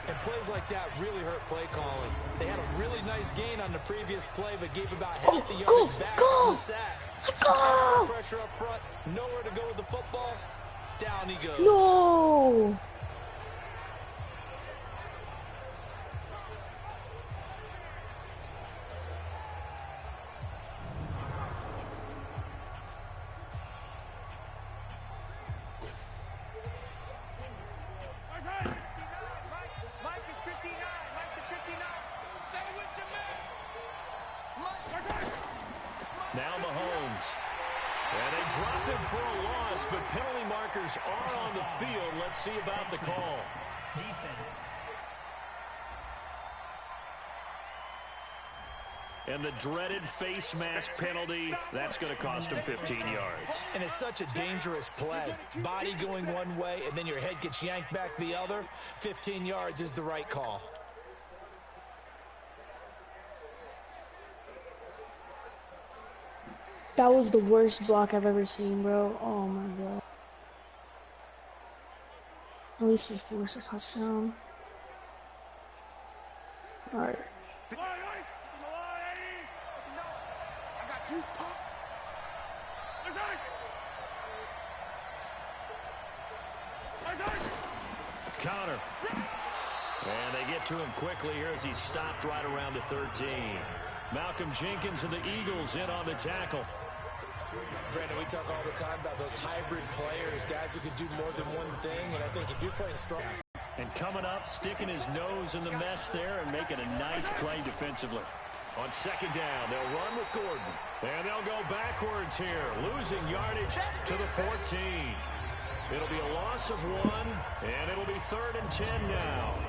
And plays like that really hurt play calling. They had a really nice gain on the previous play, but gave about half the yards back on the sack. Go! Pressure up front, nowhere to go with the football. Down he goes. No! Now Mahomes. And they drop him for a loss, but penalty markers are on the field. Let's see about the call. Defense. And the dreaded face mask penalty, that's going to cost him 15 yards. And it's such a dangerous play. Body going one way, and then your head gets yanked back the other. 15 yards is the right call. That was the worst block I've ever seen, bro. Oh my god. At least we forced a touchdown. Alright. Counter. And they get to him quickly here as he stopped right around the 13. Malcolm Jenkins and the Eagles in on the tackle. Brandon, we talk all the time about those hybrid players, guys who can do more than one thing, and I think if you're playing strong... And coming up, sticking his nose in the mess there and making a nice play defensively. On 2nd down, they'll run with Gordon. And they'll go backwards here, losing yardage to the 14. It'll be a loss of 1, and it'll be 3rd and 10 now.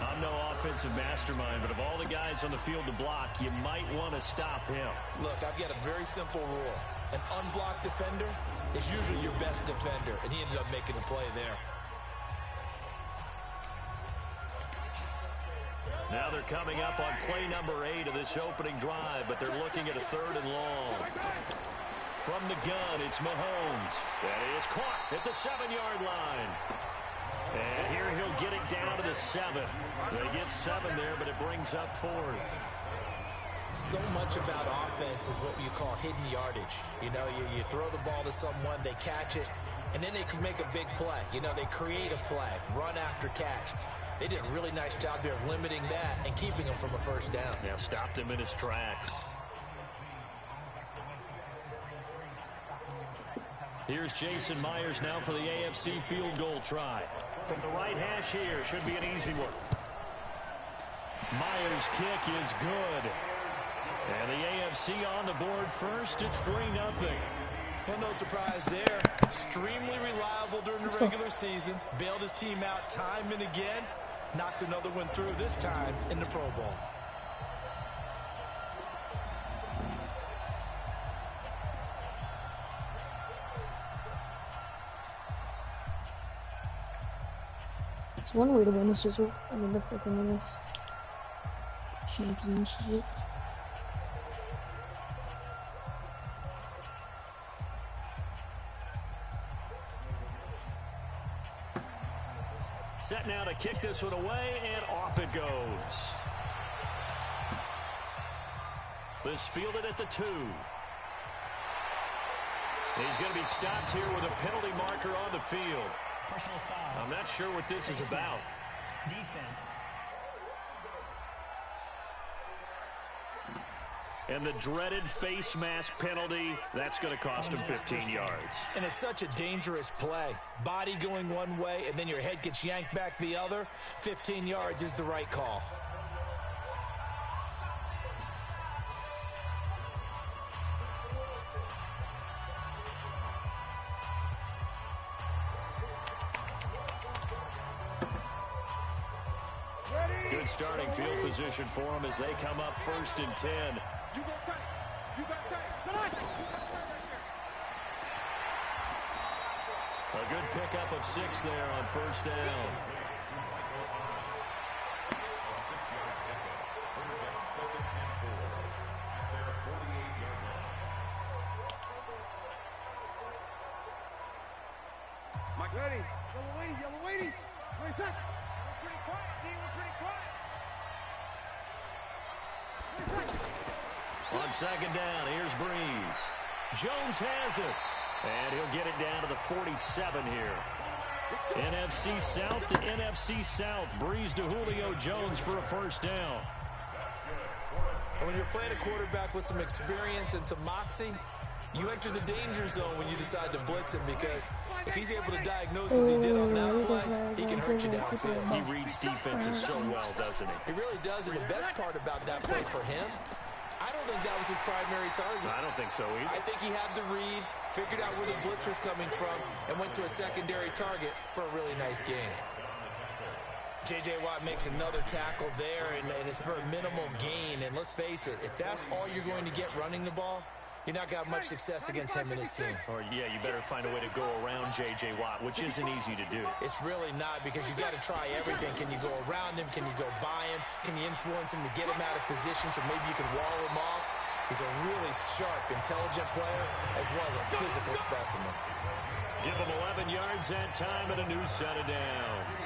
I'm no offensive mastermind, but of all the guys on the field to block, you might want to stop him. Look, I've got a very simple rule. An unblocked defender is usually your best defender, and he ended up making a play there. Now they're coming up on play number 8 of this opening drive, but they're looking at a 3rd and long. From the gun, it's Mahomes. That is caught at the 7-yard line. And here he'll get it down to the 7. They get 7 there, but it brings up 4th. So much about offense is what you call hidden yardage. You know, you throw the ball to someone, they catch it, and then they can make a big play. You know, they create a play, run after catch. They did a really nice job there of limiting that and keeping him from a 1st down. Now stopped him in his tracks. Here's Jason Myers now for the AFC field goal try. From the right hash here, should be an easy one. Myers' kick is good. And the AFC on the board first. It's 3-0. Well, no surprise there. Extremely reliable during the regular season. Bailed his team out time and again. Knocks another one through, this time in the Pro Bowl. It's one way to win the Super Bowl. I mean, the freaking win this championship. Set now to kick this one away, and off it goes. This fielded at the 2. He's going to be stopped here with a penalty marker on the field. Personal foul. I'm not sure what this is about. Defense. And the dreaded face mask penalty, that's going to cost him 15 yards. And it's such a dangerous play. Body going one way, and then your head gets yanked back the other. 15 yards is the right call. Good starting field position for them as they come up 1st and 10. A good pickup of 6 there on 1st down. Mike, ready. Yellow waiting. 20 seconds. We're pretty quiet, team. We're pretty quiet. 20 seconds. On 2nd down, here's Breeze. Jones has it. And he'll get it down to the 47 here. NFC South to NFC South. Breeze to Julio Jones for a 1st down. And when you're playing a quarterback with some experience and some moxie, you enter the danger zone when you decide to blitz him, because if he's able to diagnose as he did on that play, he can hurt you downfield. He reads defenses so well, doesn't he? He really does, and the best part about that play for him, I don't think that was his primary target. I don't think so either. I think he had the read, figured out where the blitz was coming from, and went to a secondary target for a really nice gain. J.J. Watt makes another tackle there, and it's for a minimal gain. And let's face it, if that's all you're going to get running the ball, you're not going to have much success against him and his team. Or, yeah, you better find a way to go around J.J. Watt, which isn't easy to do. It's really not, because you got to try everything. Can you go around him? Can you go by him? Can you influence him to get him out of position so maybe you can wall him off? He's a really sharp, intelligent player, as well as a physical specimen. Give him 11 yards that time and a new set of downs.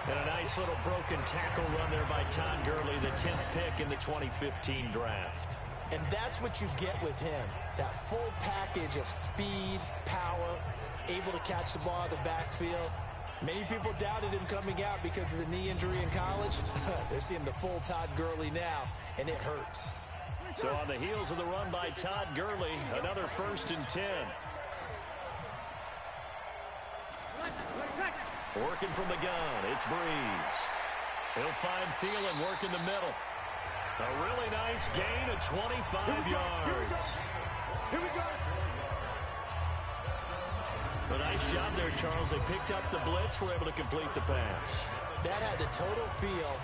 And a nice little broken tackle run there by Todd Gurley, the 10th pick in the 2015 draft. And that's what you get with him, that full package of speed, power, able to catch the ball out of the backfield. Many people doubted him coming out because of the knee injury in college. They're seeing the full Todd Gurley now, and it hurts. So on the heels of the run by Todd Gurley, another 1st and 10. Working from the gun, it's Breeze. He'll find Thielen, work in the middle. A really nice gain of 25 yards. Here we go. A nice job there, Charles. They picked up the blitz, were able to complete the pass. That had the total feel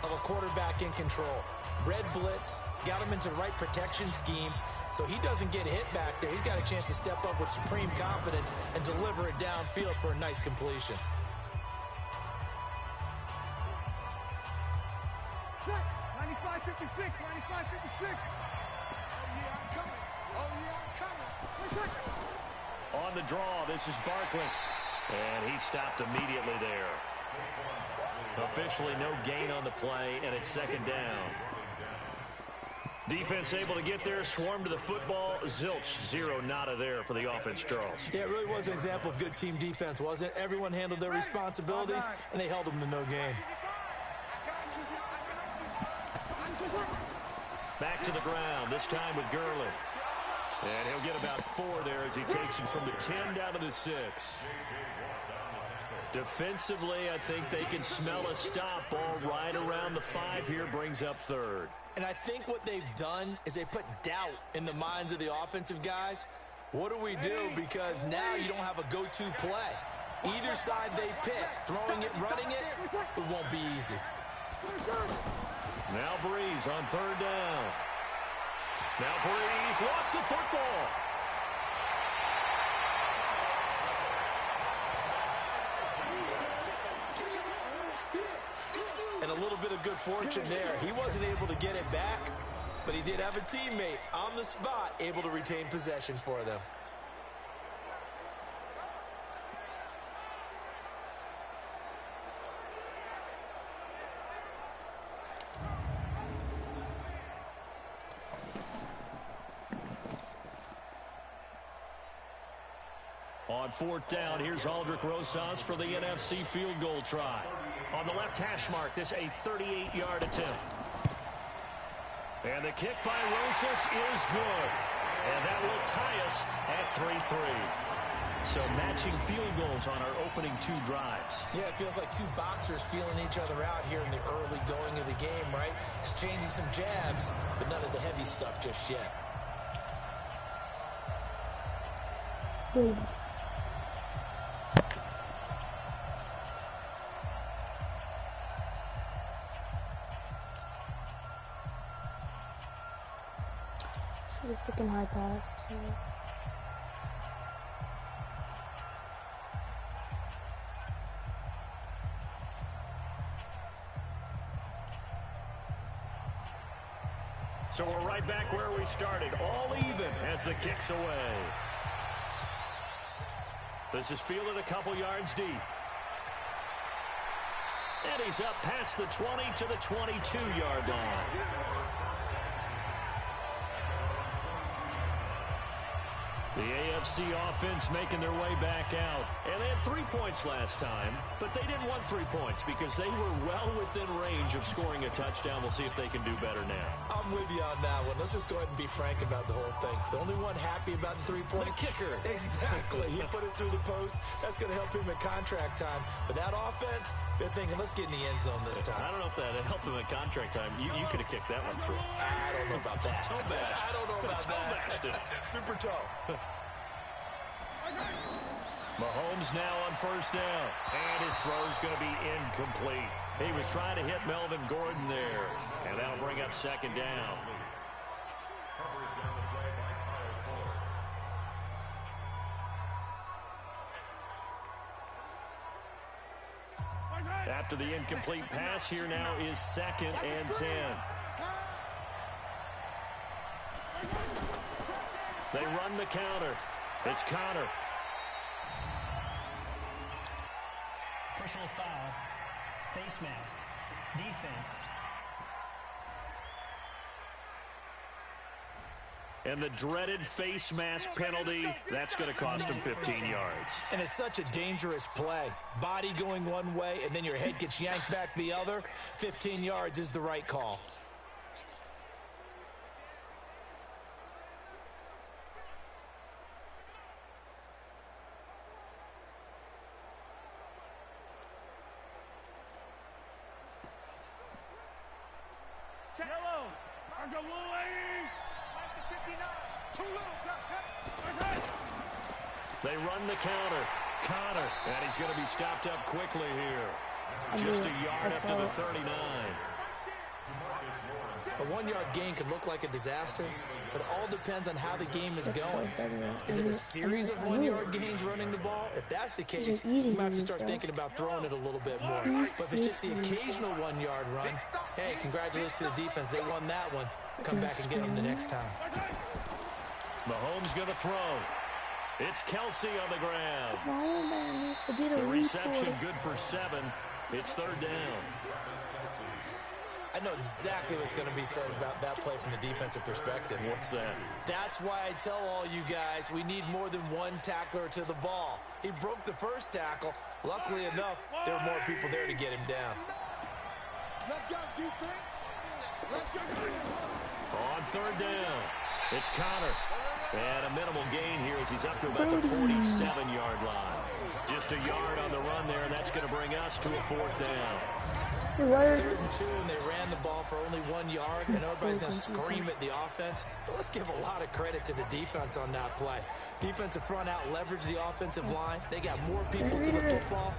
of a quarterback in control. Red blitz, got him into the right protection scheme, so he doesn't get hit back there. He's got a chance to step up with supreme confidence and deliver it downfield for a nice completion. 95-56, 95-56. Oh, yeah, I'm coming. Oh, yeah, I'm coming. On the draw, this is Barkley. And he stopped immediately there. Officially no gain on the play, and it's 2nd down. Defense able to get there, swarm to the football. Zilch, 0 nada there for the offense, Charles. Yeah, it really was an example of good team defense, wasn't it? Everyone handled their responsibilities, and they held them to no gain. Back to the ground, this time with Gurley. And he'll get about 4 there as he takes him from the 10 down to the 6. Defensively, I think they can smell a stop. Ball right around the 5 here, brings up 3rd. And I think what they've done is they put doubt in the minds of the offensive guys. What do we do? Because now you don't have a go-to play. Either side they pick, throwing it, running it, it won't be easy. Now Breeze on 3rd down. Now Breeze lost the football. And a little bit of good fortune there. He wasn't able to get it back, but he did have a teammate on the spot able to retain possession for them. On fourth down, here's Aldrich Rosas for the NFC field goal try. On the left hash mark, this a 38-yard attempt. And the kick by Rosas is good. And that will tie us at 3-3. So matching field goals on our opening two drives. Yeah, it feels like two boxers feeling each other out here in the early going of the game, right? Exchanging some jabs, but none of the heavy stuff just yet. Boom. This is a freaking high pass, too. So we're right back where we started, all even as the kick's away. This is fielded a couple yards deep. And he's up past the 20 to the 22-yard line. The AFC offense making their way back out. And they had 3 points last time, but they didn't want 3 points because they were well within range of scoring a touchdown. We'll see if they can do better now. I'm with you on that one. Let's just go ahead and be frank about the whole thing. The only one happy about the 3-point. The kicker. Exactly. He put it through the post. That's going to help him in contract time. But that offense, they're thinking, let's get in the end zone this time. I don't know if that helped him in contract time. You could have kicked that one through. I don't know about that. Toe bash. I don't know about that. Super toe. Mahomes now on first down. And his throw's going to be incomplete. He was trying to hit Melvin Gordon there. And that'll bring up second down. After the incomplete pass, here now is 2nd and 10. They run the counter. It's Connor. Personal foul. Face mask. Defense. And the dreaded face mask penalty, that's going to cost him 15 yards. And it's such a dangerous play. Body going one way, and then your head gets yanked back the other. 15 yards is the right call. Yellow. They run the counter. Connor. And he's going to be stopped up quickly here. Just a yard up to the 39. A 1-yard gain could look like a disaster, but it all depends on how the game is going. Is it a series of 1-yard gains running the ball? If that's the case, you might have to start thinking about throwing it a little bit more. But if it's just the occasional 1-yard run, hey, congratulations to the defense. They won that one. Come back and get them the next time. Mahomes going to throw. It's Kelsey on the ground. Oh, man, The reception good for 7. It's 3rd down. I know exactly what's going to be said about that play from the defensive perspective. What's that? That's why I tell all you guys we need more than one tackler to the ball. He broke the first tackle. Luckily enough, there were more people there to get him down. Let's go, defense. Let's go, On 3rd down, it's Connor. And a minimal gain here as he's up to about the 47-yard line. Just a yard on the run there, and that's going to bring us to a 4th down. 3rd and 2, and they ran the ball for only 1 yard, and everybody's going to scream at the offense. But let's give a lot of credit to the defense on that play. Defensive front out leveraged the offensive line. They got more people to the football.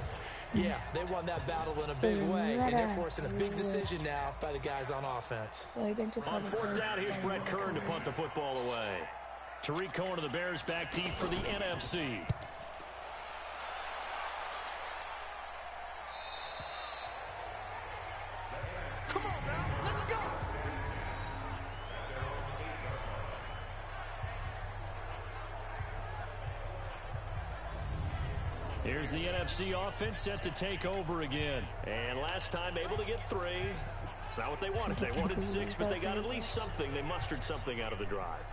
Yeah, they won that battle in a big way, and they're forcing a big decision now by the guys on offense. On 4th down, here's Brett Kern to punt the football away. Tariq Cohen of the Bears back deep for the NFC. Come on now, let's go. Here's the NFC offense set to take over again. And last time able to get 3. It's not what they wanted. They wanted 6, but they got at least something. They mustered something out of the drive.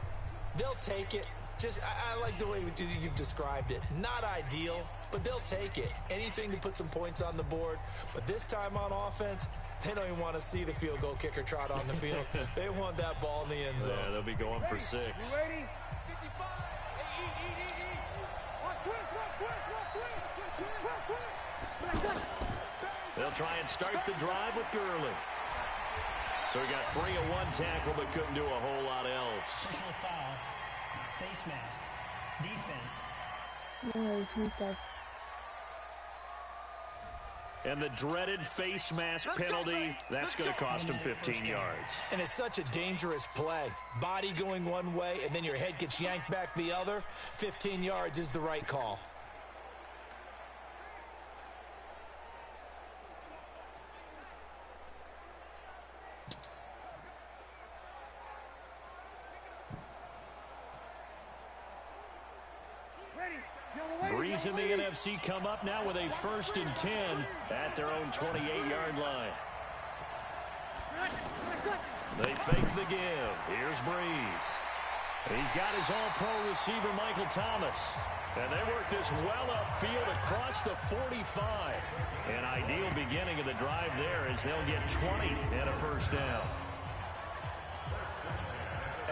They'll take it. I like the way you've described it. Not ideal, but they'll take it. Anything to put some points on the board. But this time on offense, they don't even want to see the field goal kicker trot on the field. They want that ball in the end zone. Yeah, they'll be going for 6. You ready? 55. They'll try and start the drive with Gurley. So he got free of one tackle, but couldn't do a whole lot else. Personal foul. Face mask. Defense. And the dreaded face mask penalty, that's going to cost him 15 yards. And it's such a dangerous play. Body going one way, and then your head gets yanked back the other. 15 yards is the right call. Breeze in the NFC come up now with a 1st and 10 at their own 28-yard line. They fake the give. Here's Breeze. He's got his all-pro receiver, Michael Thomas. And they work this well upfield across the 45. An ideal beginning of the drive there as they'll get 20 and a 1st down.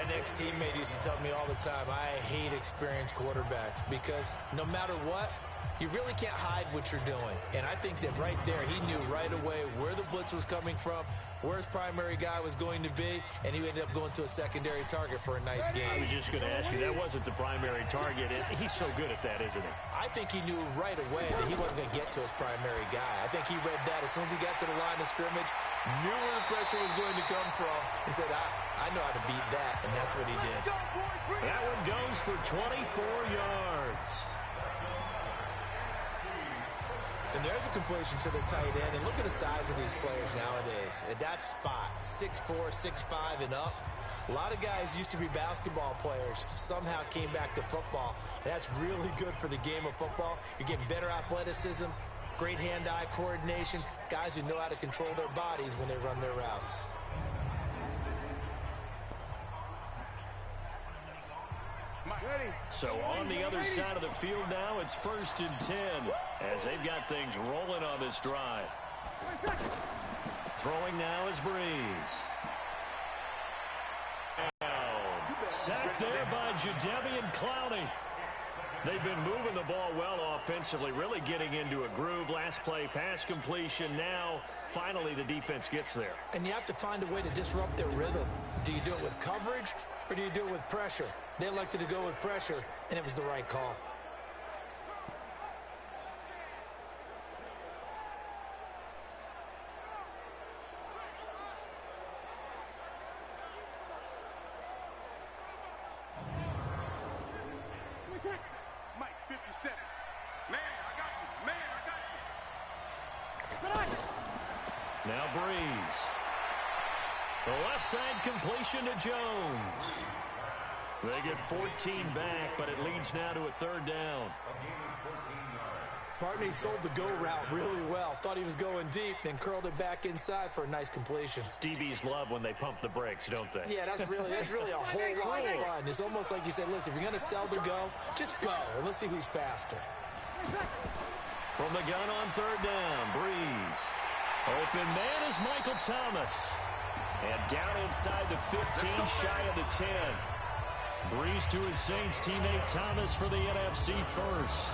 An ex-teammate used to tell me all the time, I hate experienced quarterbacks because no matter what, you really can't hide what you're doing. And I think that right there, he knew right away where the blitz was coming from, where his primary guy was going to be, and he ended up going to a secondary target for a nice game. I was just going to ask you, that wasn't the primary target. He's so good at that, isn't he? I think he knew right away that he wasn't going to get to his primary guy. I think he read that as soon as he got to the line of scrimmage, knew where the pressure was going to come from, and said, I know how to beat that, and that's what he did. That one goes for 24 yards. And there's a completion to the tight end. And look at the size of these players nowadays. At that spot, 6'4", 6'5", and up. A lot of guys used to be basketball players, somehow came back to football. And that's really good for the game of football. You're getting better athleticism, great hand-eye coordination, guys who know how to control their bodies when they run their routes. So on the other side of the field now, it's 1st and 10 as they've got things rolling on this drive. Throwing now is Breeze. Sacked there by Jadeveon Clowney. They've been moving the ball well offensively, really getting into a groove. Last play, pass completion. Now, finally, the defense gets there. And you have to find a way to disrupt their rhythm. Do you do it with coverage or do you do it with pressure? They elected to go with pressure, and it was the right call. Mike, 57. Man, I got you. Man, I got you. Now Breeze. The left side completion to Jones. They get 14 back, but it leads now to a 3rd down. Partney sold the go route really well. Thought he was going deep, then curled it back inside for a nice completion. DBs love when they pump the brakes, don't they? Yeah, that's really a whole lot of fun. It's almost like you said, listen, if you're going to sell the go, just go, and let's see who's faster. From the gun on 3rd down, Breeze. Open man is Michael Thomas. And down inside the 15, shy of the 10. Breeze to his Saints teammate Thomas for the NFC first.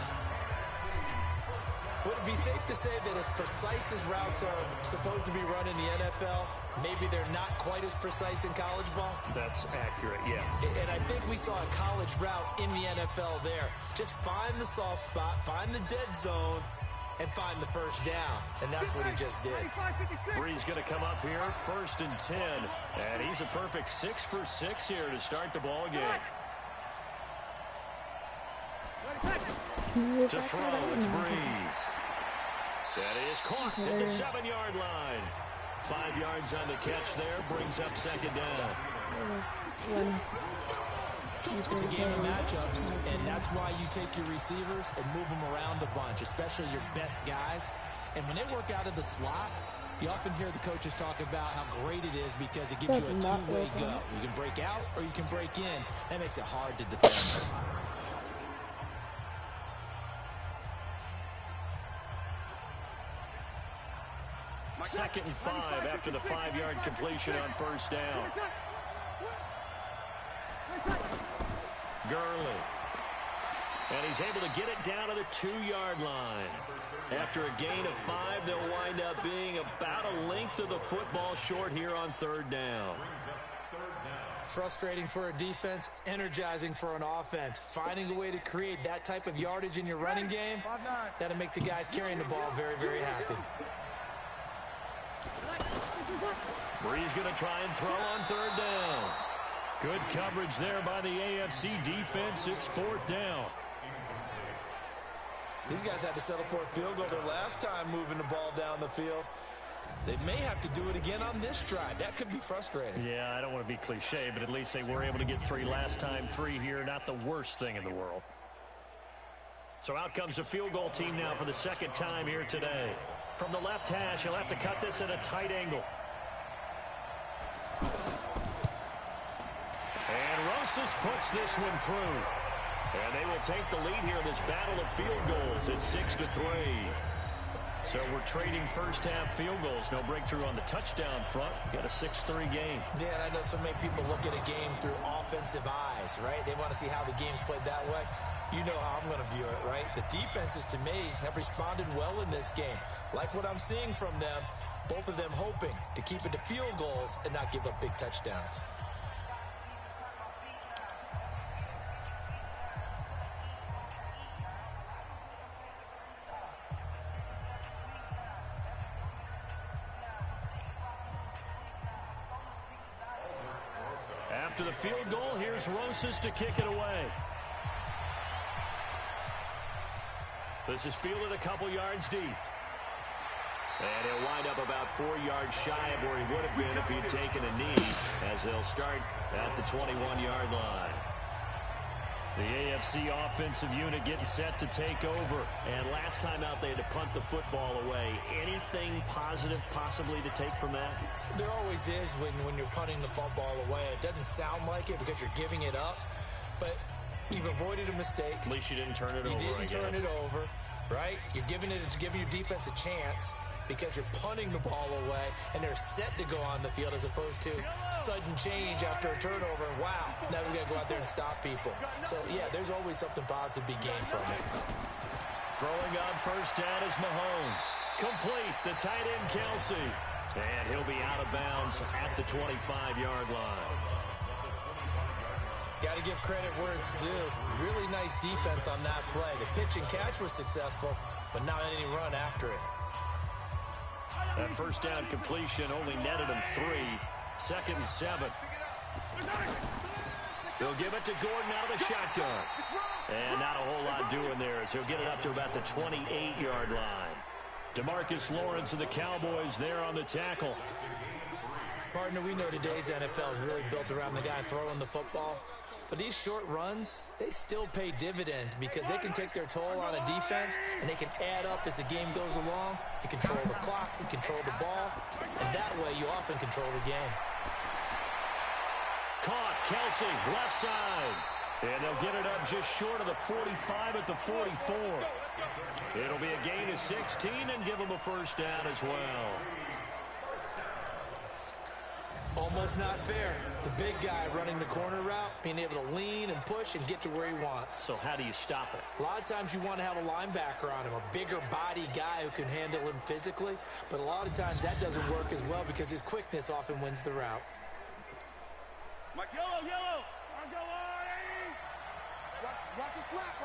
Would it be safe to say that as precise as routes are supposed to be run in the NFL, maybe they're not quite as precise in college ball? That's accurate, yeah. And I think we saw a college route in the NFL there. Just find the soft spot, find the dead zone, and find the 1st down. And that's what he just did. Breeze going to come up here, 1st and 10. And he's a perfect 6 for 6 here to start the ball game. To throw, it's Breeze. That is caught at the 7-yard line. 5 yards on the catch there, brings up 2nd down. It's a game of matchups, and that's why you take your receivers and move them around a bunch, especially your best guys. And when they work out of the slot, you often hear the coaches talk about how great it is because it gives you a two-way go. You can break out or you can break back in. That makes it hard to defend. 2nd and 5 after the 5-yard completion on first down. Gurley. And he's able to get it down to the 2-yard line. After a gain of 5, they'll wind up being about a length of the football short here on 3rd down. Frustrating for a defense, energizing for an offense. Finding a way to create that type of yardage in your running game, that'll make the guys carrying the ball very, very happy. Bree's going to try and throw on 3rd down. Good coverage there by the AFC defense. It's 4th down. These guys had to settle for a field goal their last time moving the ball down the field. They may have to do it again on this drive. That could be frustrating. Yeah, I don't want to be cliche, but at least they were able to get 3 last time. 3 here, not the worst thing in the world. So out comes the field goal team now for the 2nd time here today. From the left hash, he'll have to cut this at a tight angle. And Rosas puts this one through. And they will take the lead here in this battle of field goals at 6-3. So we're trading first-half field goals. No breakthrough on the touchdown front. Got a 6-3 game. Yeah, and I know so many people look at a game through offensive eyes, right? They want to see how the game's played that way. You know how I'm going to view it, right? The defenses, to me, have responded well in this game. Like what I'm seeing from them, both of them hoping to keep it to field goals and not give up big touchdowns. After the field goal, here's Rosas to kick it away. This is fielded a couple yards deep. And he'll wind up about 4 yards shy of where he would have been if he had taken a knee, as they'll start at the 21-yard line. The AFC offensive unit getting set to take over. And last time out, they had to punt the football away. Anything positive possibly to take from that? There always is when you're punting the football away. It doesn't sound like it because you're giving it up, but you've avoided a mistake. At least you didn't turn it over, I guess. You didn't turn it over, right? You're giving your defense a chance because you're punting the ball away, and they're set to go on the field as opposed to sudden change after a turnover. And wow, now we've got to go out there and stop people. So, yeah, there's always something positive to be gained from it. Throwing on first down is Mahomes. Complete, the tight end Kelsey. And he'll be out of bounds at the 25-yard line. Got to give credit where it's due. Really nice defense on that play. The pitch and catch was successful, but not any run after it. That first down completion only netted him 3. 2nd and 7. He'll give it to Gordon out of the shotgun. And not a whole lot doing there as he'll get it up to about the 28-yard line. DeMarcus Lawrence and the Cowboys there on the tackle. Partner, we know today's NFL is really built around the guy throwing the football. But these short runs, they still pay dividends because they can take their toll on a defense and they can add up as the game goes along. You control the clock, you control the ball, and that way you often control the game. Caught, Kelsey, left side. And they'll get it up just short of the 45 at the 44. It'll be a gain of 16 and give them a first down as well. Almost not fair. The big guy running the corner route, being able to lean and push and get to where he wants. So how do you stop it? A lot of times you want to have a linebacker on him, a bigger body guy who can handle him physically. But a lot of times that doesn't work as well because his quickness often wins the route. Mike, yellow. Watch a slap.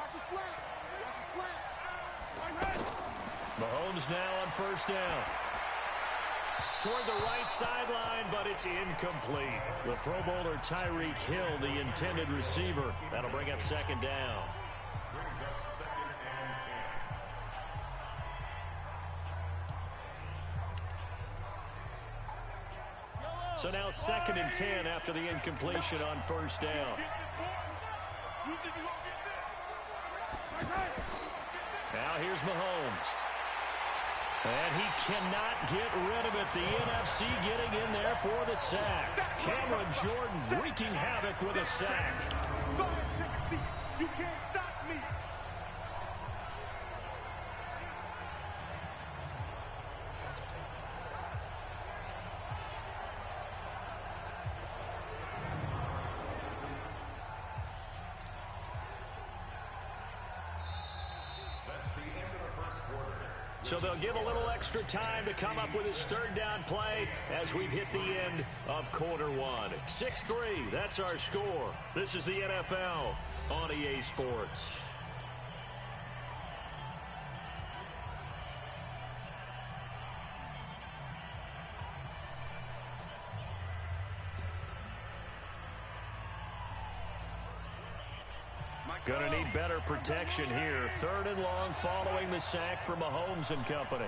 Mahomes now on first down. Toward the right sideline, but it's incomplete. The Pro Bowler Tyreek Hill, the intended receiver. That'll bring up 2nd down. So now 2nd and 10 after the incompletion on first down. Now here's Mahomes. And he cannot get rid of it. The NFC getting in there for the sack. Cameron Jordan wreaking havoc with a sack. Go ahead, take a seat. You can't stop me. So they'll give a little extra time to come up with his third down play as we've hit the end of quarter one. 6-3, that's our score. This is the NFL on EA Sports. Gonna need better protection here. 3rd and long following the sack from Mahomes and company.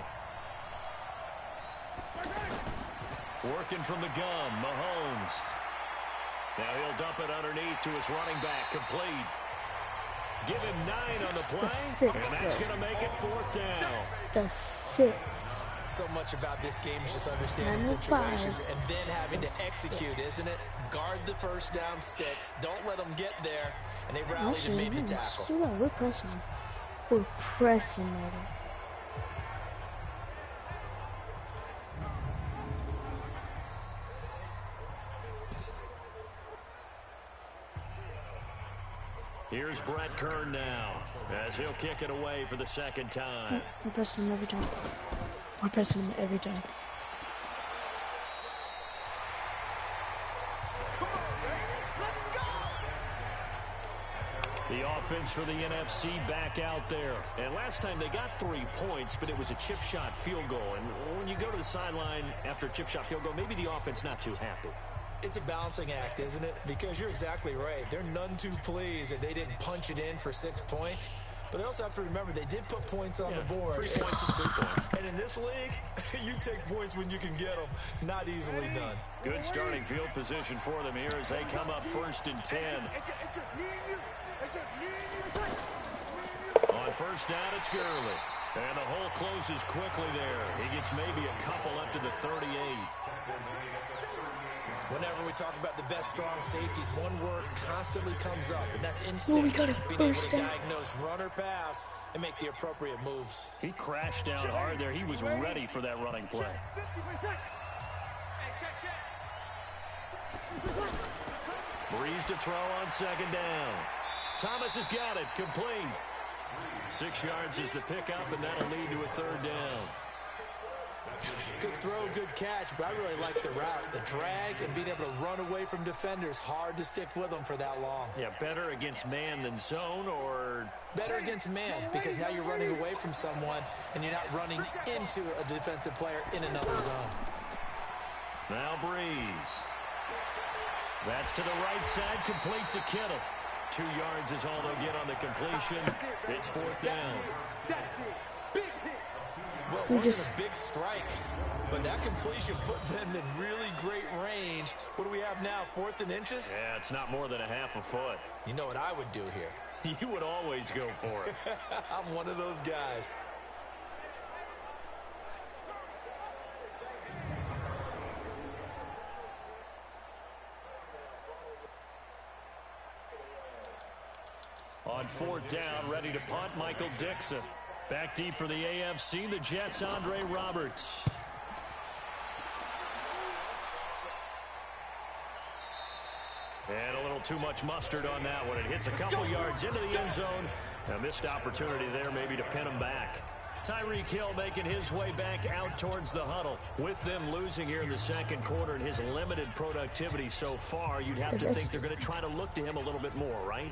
Working from the gun, Mahomes. Now he'll dump it underneath to his running back, complete. Give him 9 on the play, and that's going to make it 4th down. The 6. So much about this game is just understanding situations and then having to execute, isn't it? Guard the first down sticks. Don't let them get there. And they rallied and made the tackle. We're pressing. We're pressing at it. Here's Brett Kern now, as he'll kick it away for the 2nd time. We're pressing him every time. We're pressing him every time. The offense for the NFC back out there. And last time they got 3 points, but it was a chip shot field goal. And when you go to the sideline after a chip shot field goal, maybe the offense not too happy. It's a balancing act, isn't it? Because you're exactly right. They're none too pleased that they didn't punch it in for 6 points. But they also have to remember they did put points on the board. 3 points is 3 points. And in this league, you take points when you can get them. Not easily done. Good starting field position for them here as they come up 1st and 10. It's just me and you. It's just me and you. On 1st down, it's Gurley. And the hole closes quickly there. He gets maybe a couple up to the 38. Whenever we talk about the best strong safeties, one word constantly comes up, and that's instinct. Oh, we got a being able first to down. diagnose run or pass and make the appropriate moves. He crashed down hard there. He was ready for that running play. Breeze to throw on 2nd down. Thomas has got it, complete. 6 yards is the pickup, and that'll lead to a 3rd down. Good throw, good catch, but I really like the route. The drag and being able to run away from defenders, hard to stick with them for that long. Yeah, better against man than zone, or... Better against man, because now you're running away from someone, and you're not running into a defensive player in another zone. Now Breeze. That's to the right side, complete to Kittle. 2 yards is all they'll get on the completion. It's 4th down. Well, it wasn't a big strike, but that completion put them in really great range. What do we have now, 4th and inches? Yeah, it's not more than a half a foot. You know what I would do here? You would always go for it. I'm one of those guys. On 4th down, ready to punt, Michael Dixon. Back deep for the AFC, the Jets' Andre Roberts. And a little too much mustard on that one. It hits a couple yards into the end zone. A missed opportunity there maybe to pin him back. Tyreek Hill making his way back out towards the huddle. With them losing here in the 2nd quarter and his limited productivity so far, you'd have to think they're going to try to look to him a little bit more, right?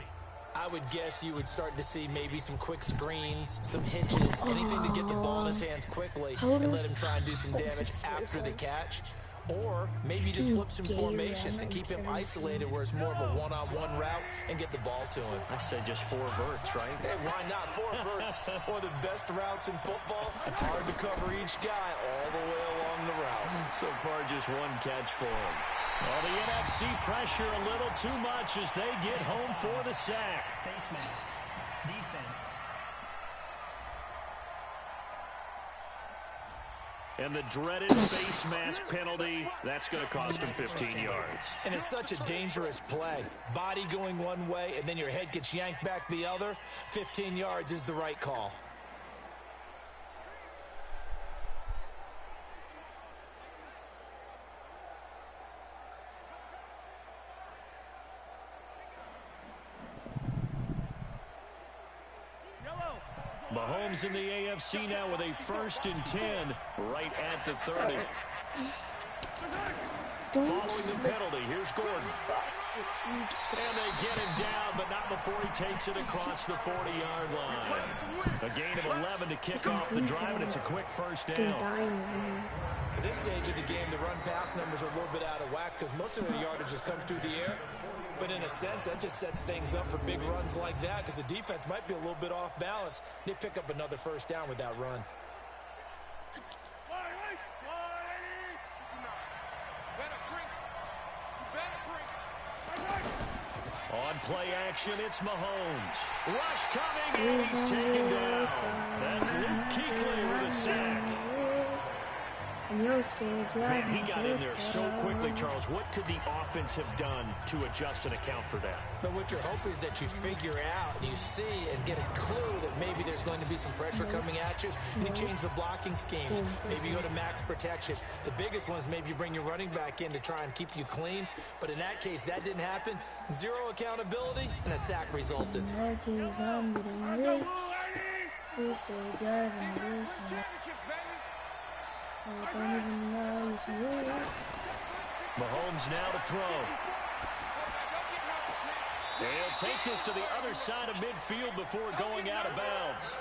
I would guess you would start to see maybe some quick screens, some hitches, anything to get the ball in his hands quickly and let him try and do some damage after the catch. Or maybe just flip some formations and keep him isolated where it's more of a one-on-one route and get the ball to him. I say just 4 verts, right? Hey, why not? 4 verts, one of the best routes in football. Hard to cover each guy all the way along the route. So far, just 1 catch for him. Well, the NFC pressure a little too much as they get home for the sack. Face mask. Defense. And the dreaded face mask penalty, that's going to cost him 15 yards. And it's such a dangerous play. Body going one way, and then your head gets yanked back the other. 15 yards is the right call. Mahomes in the AFC now with a 1st and 10 right at the 30. Following the penalty, here's Gordon. And they get him down, but not before he takes it across the 40-yard line. A gain of 11 to kick off the drive, and it's a quick 1st down. At this stage of the game, the run-pass numbers are a little bit out of whack because most of the yardage has come through the air. But in a sense, that just sets things up for big runs like that because the defense might be a little bit off balance. They pick up another 1st down with that run. On play action, it's Mahomes. Rush coming, and he's taken down. That's Luke Kuechly with a sack. Man, he got in there so quickly, Charles. What could the offense have done to adjust and account for that? But what you're hoping is that you figure out and you see and get a clue that maybe there's going to be some pressure coming at you, and you change the blocking schemes. Maybe you go to max protection. The biggest one is maybe you bring your running back in to try and keep you clean. But in that case, that didn't happen. Zero accountability, and a sack resulted. Mahomes now to throw. He'll take this to the other side of midfield before going out of bounds.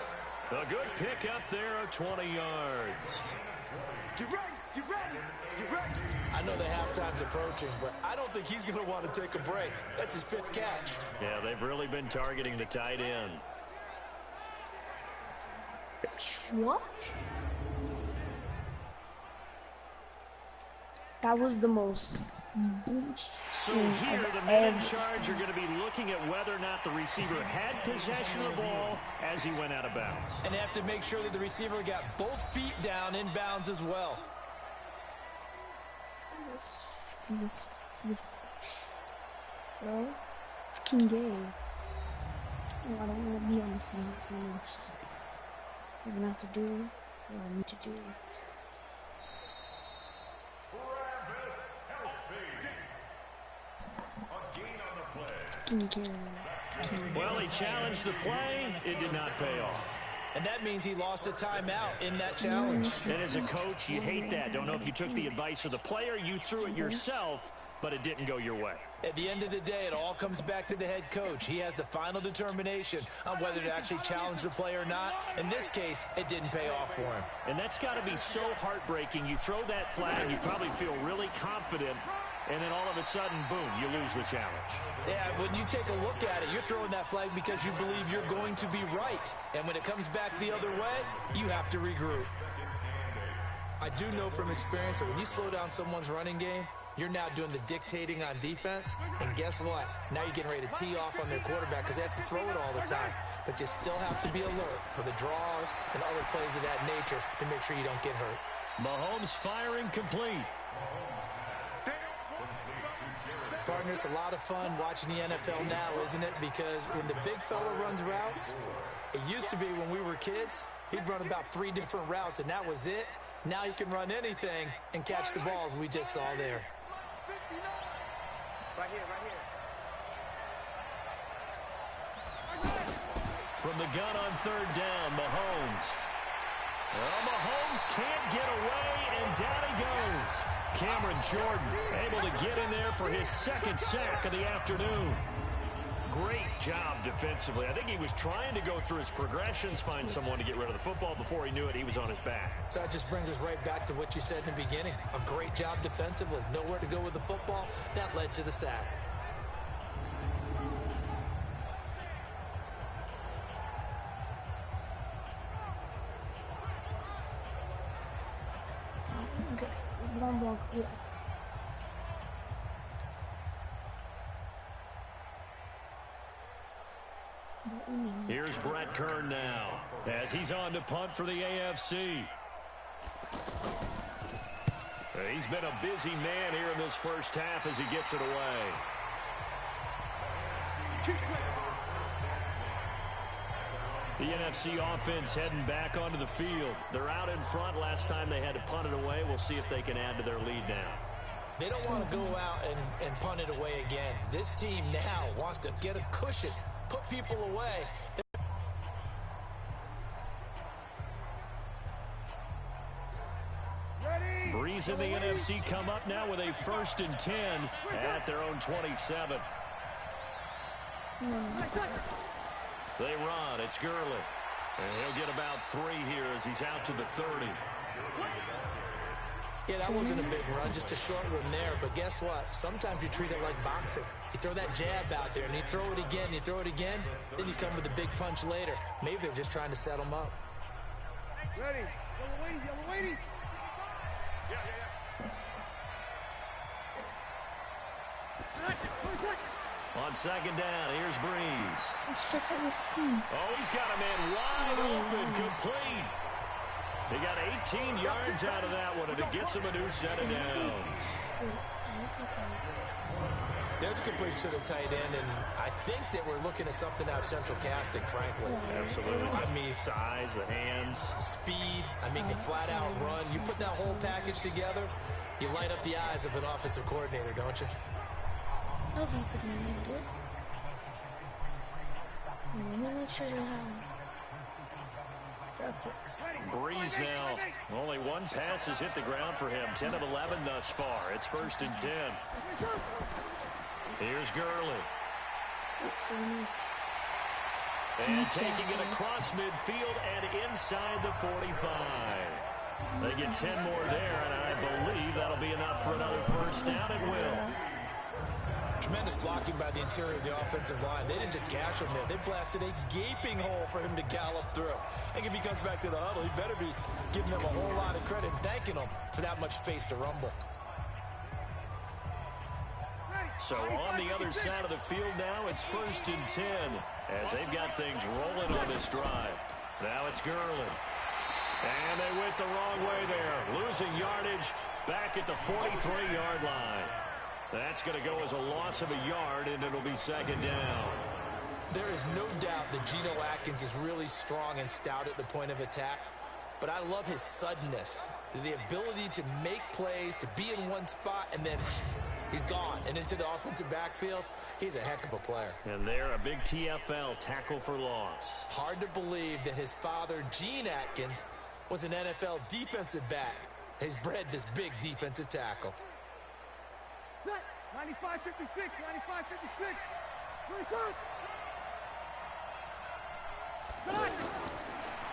A good pick up there of 20 yards. Get ready, get ready, get ready. I know the halftime's approaching, but I don't think he's going to want to take a break. That's his 5th catch. Yeah, they've really been targeting the tight end. What? That was the most. So here, the men in charge are going to be looking at whether or not the receiver had possession of the ball as he went out of bounds. And they have to make sure that the receiver got both feet down in bounds as well. This bro, freaking gay. I don't want to be on the same team. I'm gonna have to do what I need to do. Well, he challenged the play. It did not pay off. And that means he lost a timeout in that challenge. And as a coach, you hate that. Don't know if you took the advice of the player, you threw it yourself, but it didn't go your way. At the end of the day, it all comes back to the head coach. He has the final determination on whether to actually challenge the play or not. In this case, it didn't pay off for him. And that's got to be so heartbreaking. You throw that flag, you probably feel really confident, and then all of a sudden, boom, you lose the challenge. Yeah, when you take a look at it, you're throwing that flag because you believe you're going to be right. And when it comes back the other way, you have to regroup. I do know from experience that when you slow down someone's running game, you're now doing the dictating on defense. And guess what? Now you're getting ready to tee off on their quarterback because they have to throw it all the time. But you still have to be alert for the draws and other plays of that nature to make sure you don't get hurt. Mahomes firing complete. Partner, it's a lot of fun watching the NFL now, isn't it? Because when the big fella runs routes, it used to be when we were kids, he'd run about 3 different routes, and that was it. Now he can run anything and catch the balls we just saw there. Right here, right here. From the gun on 3rd down, Mahomes. Well, Mahomes can't get away, and down he goes. Cameron Jordan able to get in there for his 2nd sack of the afternoon. Great job defensively. I think he was trying to go through his progressions, find someone to get rid of the football. Before he knew it, he was on his back. So that just brings us right back to what you said in the beginning. A great job defensively. Nowhere to go with the football. That led to the sack. Here's Brett Kern now as he's on to punt for the AFC. He's been a busy man here in this first half as he gets it away. The NFC offense heading back onto the field. They're out in front. Last time they had to punt it away. We'll see if they can add to their lead now. They don't want to go out and punt it away again. This team now wants to get a cushion, put people away. Breeze and the NFC come up now with a 1st and 10 at their own 27. They run. It's Gurley. And he'll get about 3 here as he's out to the 30. Yeah, that wasn't a big run, just a short one there. But guess what? Sometimes you treat it like boxing. You throw that jab out there, and you throw it again, you throw it again, then you come with a big punch later. Maybe they're just trying to set them up. Ready. Yellow waiting. On 2nd down, here's Breeze. Oh, he's got a man wide open, complete. He got 18 yards out of that one, and it gets him a new set of downs. There's a completion to the tight end, and I think that we're looking at something out of central casting, frankly. Absolutely. I mean, size, the hands. Speed. I mean, can flat out run. You put that whole package together, you light up the eyes of an offensive coordinator, don't you? Breeze now. Only one pass has hit the ground for him. 10 of 11 thus far. It's 1st and 10. Here's Gurley. And taking it across midfield and inside the 45. They get 10 more there, and I believe that'll be enough for another 1st down. It will. Tremendous blocking by the interior of the offensive line. They didn't just gash him there. They blasted a gaping hole for him to gallop through. I think if he comes back to the huddle, he better be giving them a whole lot of credit and thanking them for that much space to rumble. So on the other side of the field now, it's 1st and 10 as they've got things rolling on this drive. Now it's Gurley. And they went the wrong way there. Losing yardage back at the 43-yard line. That's going to go as a loss of a yard, and it'll be 2nd down. There is no doubt that Geno Atkins is really strong and stout at the point of attack, but I love his suddenness, the ability to make plays, to be in one spot, and then he's gone and into the offensive backfield. He's a heck of a player. And they're a big TFL, tackle for loss. Hard to believe that his father, Gene Atkins, was an NFL defensive back. He's bred this big defensive tackle. 95-56, 95-56.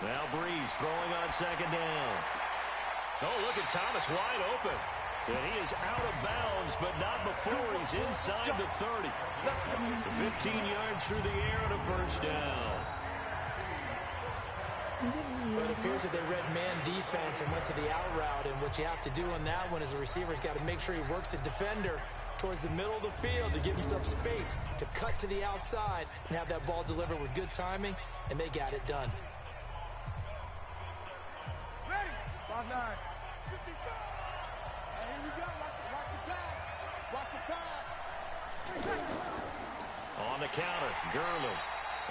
Now Breeze throwing on 2nd down. Oh, look at Thomas wide open. And he is out of bounds, but not before he's inside the 30. 15 yards through the air and a 1st down. Well, it appears that they read man defense and went to the out route, and what you have to do on that one is the receiver's got to make sure he works the defender towards the middle of the field to give himself space to cut to the outside and have that ball delivered with good timing, and they got it done. Ready. 5-9. 55. Here we go. Watch the pass. Watch the pass. On the counter, Gurley.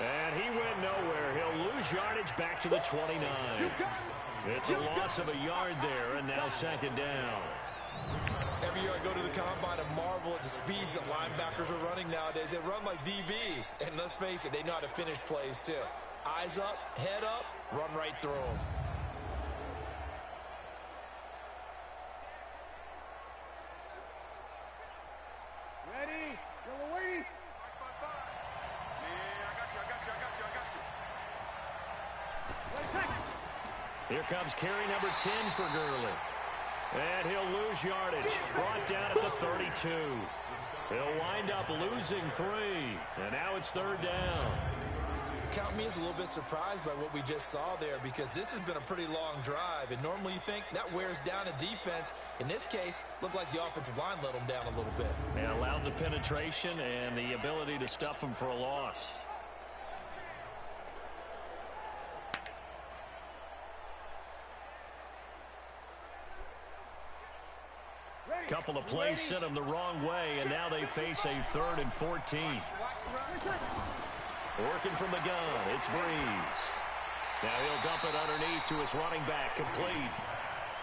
And he went nowhere. He'll lose yardage back to the 29. It's a loss of a yard there, and now 2nd down. Every year I go to the combine and marvel at the speeds that linebackers are running nowadays. They run like DBs. And let's face it, they know how to finish plays too. Eyes up, head up, run right through them. Ready. Yellow waiting. Here comes carry number 10 for Gurley. And he'll lose yardage. Brought down at the 32. He'll wind up losing 3. And now it's 3rd down. Count me as a little bit surprised by what we just saw there, because this has been a pretty long drive. And normally you think that wears down a defense. In this case, looked like the offensive line let them down a little bit. And allowed the penetration and the ability to stuff them for a loss. Couple of plays sent them the wrong way, and now they face a 3rd and 14. Working from the gun, it's Breeze. Now he'll dump it underneath to his running back, complete.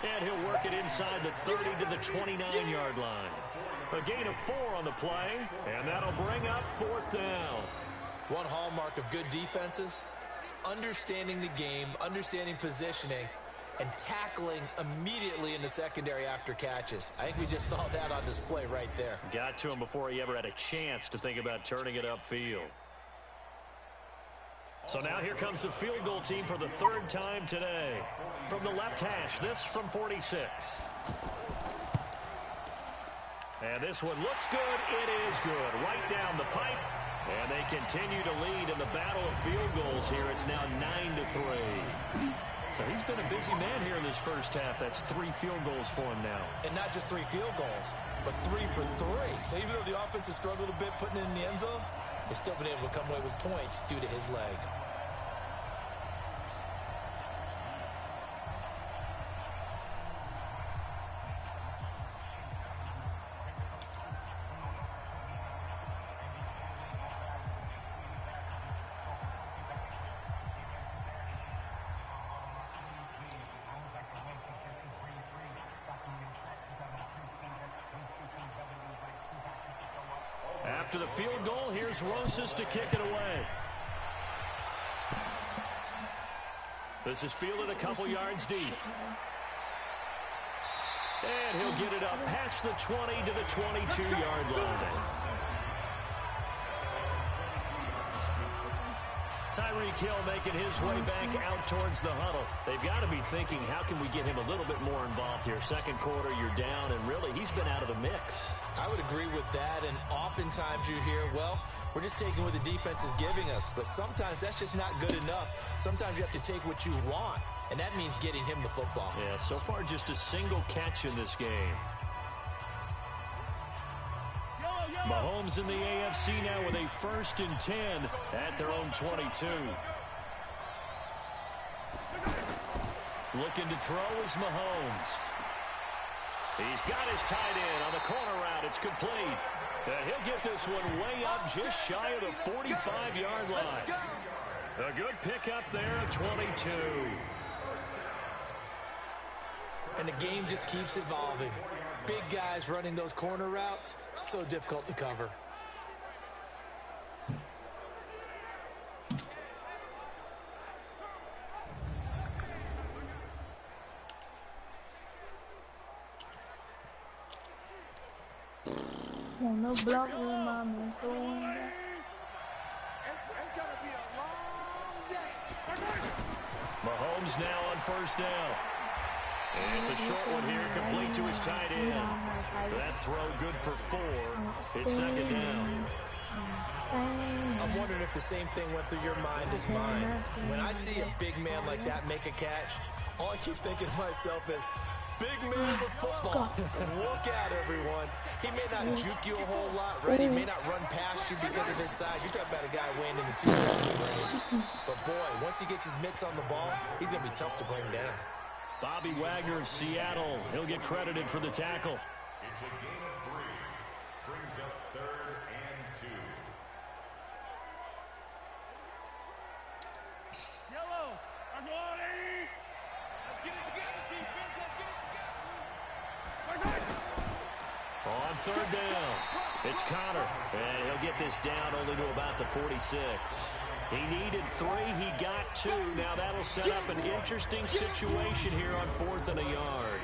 And he'll work it inside the 30 to the 29-yard line. A gain of 4 on the play, and that'll bring up 4th down. One hallmark of good defenses is understanding the game, understanding positioning, and tackling immediately in the secondary after catches. I think we just saw that on display right there. Got to him before he ever had a chance to think about turning it upfield. So now here comes the field goal team for the 3rd time today. From the left hash, this from 46. And this one looks good. It is good. Right down the pipe. And they continue to lead in the battle of field goals here. It's now 9-3. So he's been a busy man here in this first half. That's 3 field goals for him now. And not just 3 field goals, but 3 for 3. So even though the offense has struggled a bit putting it in the end zone, they've still been able to come away with points due to his leg. After the field goal, here's Rosas to kick it away. This is fielded a couple yards deep. And he'll get it up past the 20 to the 22-yard line. Tyreek Hill making his way back out towards the huddle. They've got to be thinking, how can we get him a little bit more involved here? Second quarter, you're down, and really, he's been out of the mix. I would agree with that, and oftentimes you hear, well, we're just taking what the defense is giving us, but sometimes that's just not good enough. Sometimes you have to take what you want, and that means getting him the football. Yeah, so far just a single catch in this game. Mahomes in the AFC now with a 1st and 10 at their own 22. Looking to throw is Mahomes. He's got his tight end on the corner route. It's complete. And he'll get this one way up just shy of the 45-yard line. A good pickup there at 22. And the game just keeps evolving. Big guys running those corner routes, so difficult to cover. No block with my man's going back. It's gonna be a long day. Mahomes now on 1st down. And it's a short one here, complete to his tight end. That throw good for 4. It's 2nd down. I'm wondering if the same thing went through your mind as mine. When I see a big man like that make a catch, all I keep thinking to myself is, big man with football. Look out, everyone. He may not juke you a whole lot, right? He may not run past you because of his size. You're talking about a guy weighing in the 270 range. But, boy, once he gets his mitts on the ball, he's going to be tough to bring down. Bobby Wagner of Seattle. He'll get credited for the tackle. It's a gain of 3. Brings up 3rd and 2. Yellow, I'm ready. Let's get it together, defense. Let's get it together. On 3rd down, it's Connor. And he'll get this down only to about the 46. He needed 3. He got 2. Now that'll set up an interesting situation here on 4th and a yard.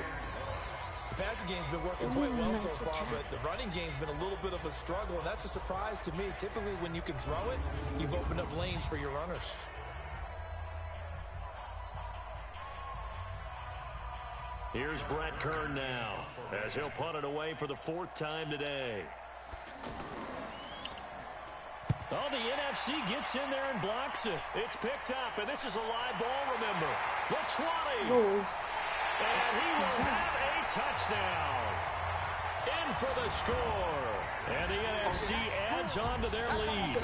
The passing game's been working quite well so far, but the running game's been a little bit of a struggle, and that's a surprise to me. Typically, when you can throw it, you've opened up lanes for your runners. Here's Brett Kern now, as he'll punt it away for the 4th time today. Oh, the NFC gets in there and blocks it. It's picked up, and this is a live ball, remember. The 20. And he will have a touchdown. In for the score. And the NFC adds on to their lead.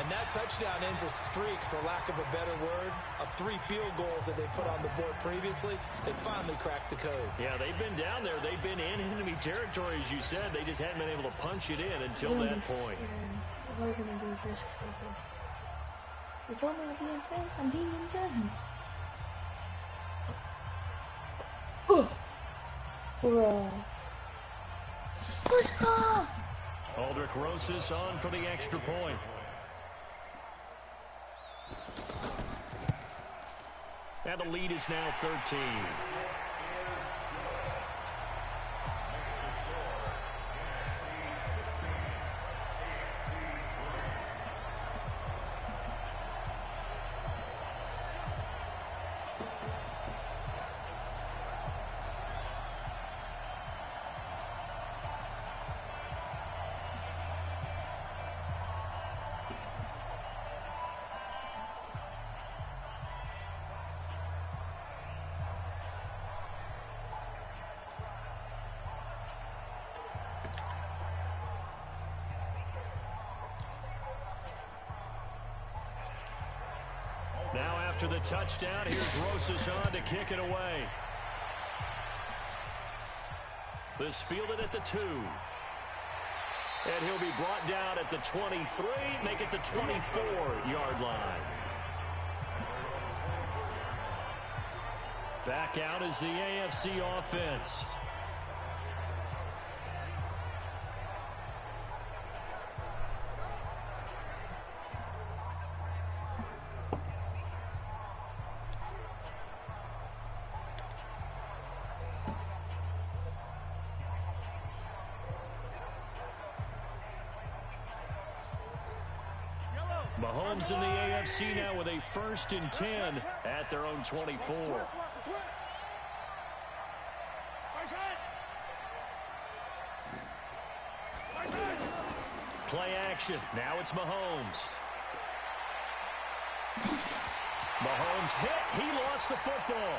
And that touchdown ends a streak, for lack of a better word, of 3 field goals that they put on the board previously. They finally cracked the code. Yeah, they've been down there. They've been in enemy territory, as you said. They just hadn't been able to punch it in until that point. We're going to do this. You told me to be intense. I'm being intense. Bruh. Let's go! Aldrich Rosas on for the extra point. And the lead is now 13. Now after the touchdown, here's Rosas on to kick it away. This fielded at the 2. And he'll be brought down at the 23, make it the 24-yard line. Back out is the AFC offense. Mahomes in the AFC now with a 1st and 10 at their own 24. Play action. Now it's Mahomes. Mahomes hit. He lost the football.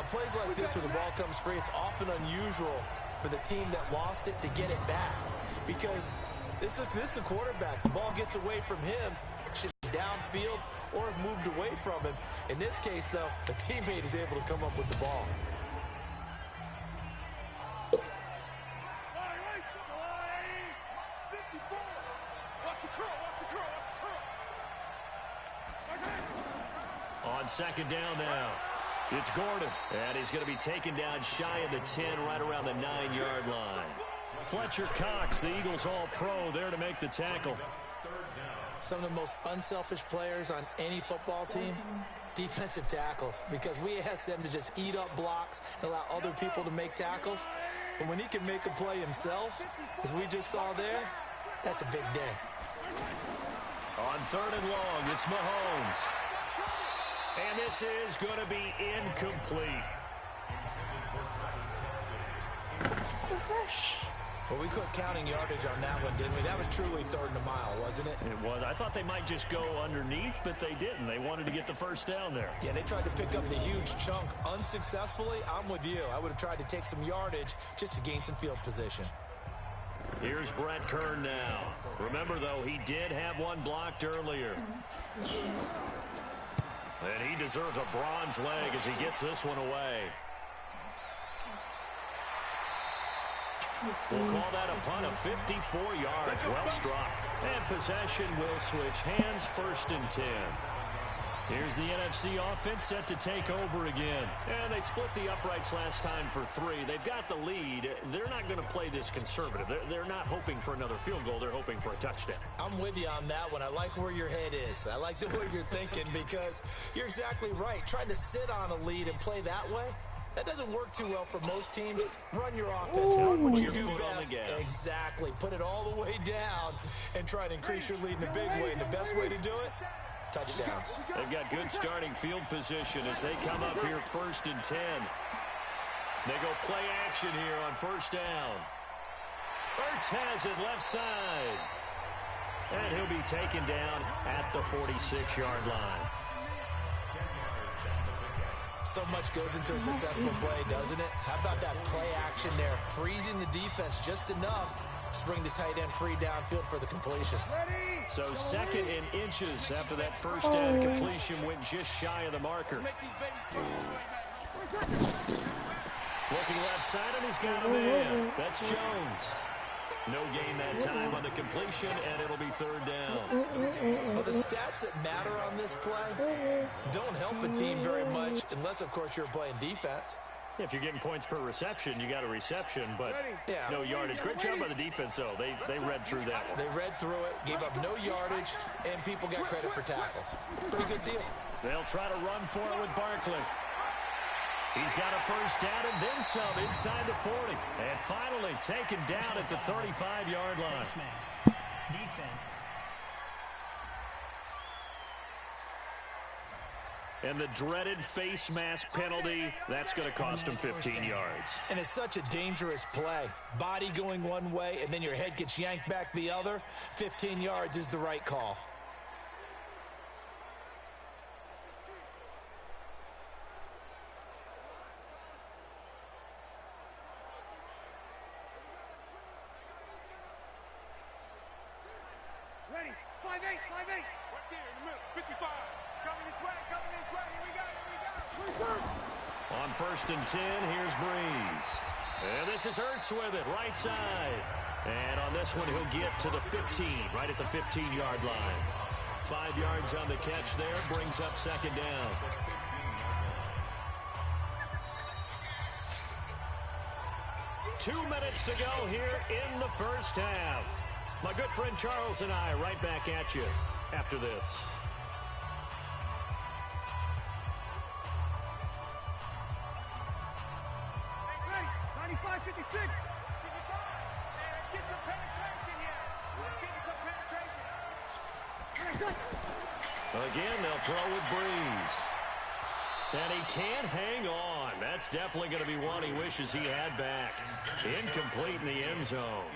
Plays like this where the ball comes free, it's often unusual for the team that lost it to get it back, because this is a quarterback. The ball gets away from him, actually downfield, or moved away from him. In this case, though, the teammate is able to come up with the ball. On 2nd down now. It's Gordon, and he's going to be taken down shy of the 10, right around the 9-yard line. Fletcher Cox, the Eagles All-Pro, there to make the tackle. Some of the most unselfish players on any football team, defensive tackles, because we ask them to just eat up blocks and allow other people to make tackles. But when he can make a play himself, as we just saw there, that's a big day. On 3rd and long, it's Mahomes. And this is going to be incomplete. What's that? Well, we quit counting yardage on that one, didn't we? That was truly 3rd and a mile, wasn't it? It was. I thought they might just go underneath, but they didn't. They wanted to get the 1st down there. Yeah, they tried to pick up the huge chunk unsuccessfully. I'm with you. I would have tried to take some yardage just to gain some field position. Here's Brett Kern now. Remember, though, he did have one blocked earlier. And he deserves a bronze leg as he gets this one away. We'll call that a punt of 54 yards. Well struck. And possession will switch hands, 1st and 10. Here's the NFC offense set to take over again. And they split the uprights last time for 3. They've got the lead. They're not going to play this conservative. They're not hoping for another field goal. They're hoping for a touchdown. I'm with you on that one. I like where your head is. I like the way you're thinking, because you're exactly right. Trying to sit on a lead and play that way, that doesn't work too well for most teams. Run your offense. Run what you do best. Exactly. Put it all the way down and try to increase your lead in a big way. And the best way to do it, touchdowns. They've got good starting field position as they come up here 1st and 10. They go play action here on 1st down. Ertz has it left side. And he'll be taken down at the 46-yard line. So much goes into a successful play, doesn't it? How about that play action there, freezing the defense just enough to bring the tight end free downfield for the completion. So second in inches after that first down completion went just shy of the marker. Looking left side, and he's got a man. That's Jones. No gain that time on the completion, and it'll be third down. Well, the stats that matter on this play don't help a team very much unless, of course, you're playing defense. If you're getting points per reception, you got a reception, but no yardage. Great job by the defense, though. They read through that one. They read through it, gave up no yardage, and people got credit for tackles. Pretty good deal. They'll try to run for it with Barkley. He's got a first down and then some inside the 40. And finally taken down at the 35-yard line. Face mask. Defense. And the dreaded face mask penalty, that's going to cost him 15 yards. And it's such a dangerous play. Body going one way, and then your head gets yanked back the other. 15 yards is the right call. Ready, 5-8, 5-8. Right there in the middle, 55. Coming this way, here we go. On first and 10, here's Breeze. And this is Ertz with it, right side. And on this one, he'll get to the 15, right at the 15-yard line. 5 yards on the catch there, brings up second down. Two minutes to go here in the first half. My good friend Charles and I right back at you after this. Ready, 95, 56. 55. Let's get some penetration here. Let's get some penetration. Again, they'll throw with Breeze. And he can't hang on. That's definitely going to be one he wishes he had back. Incomplete in the end zone.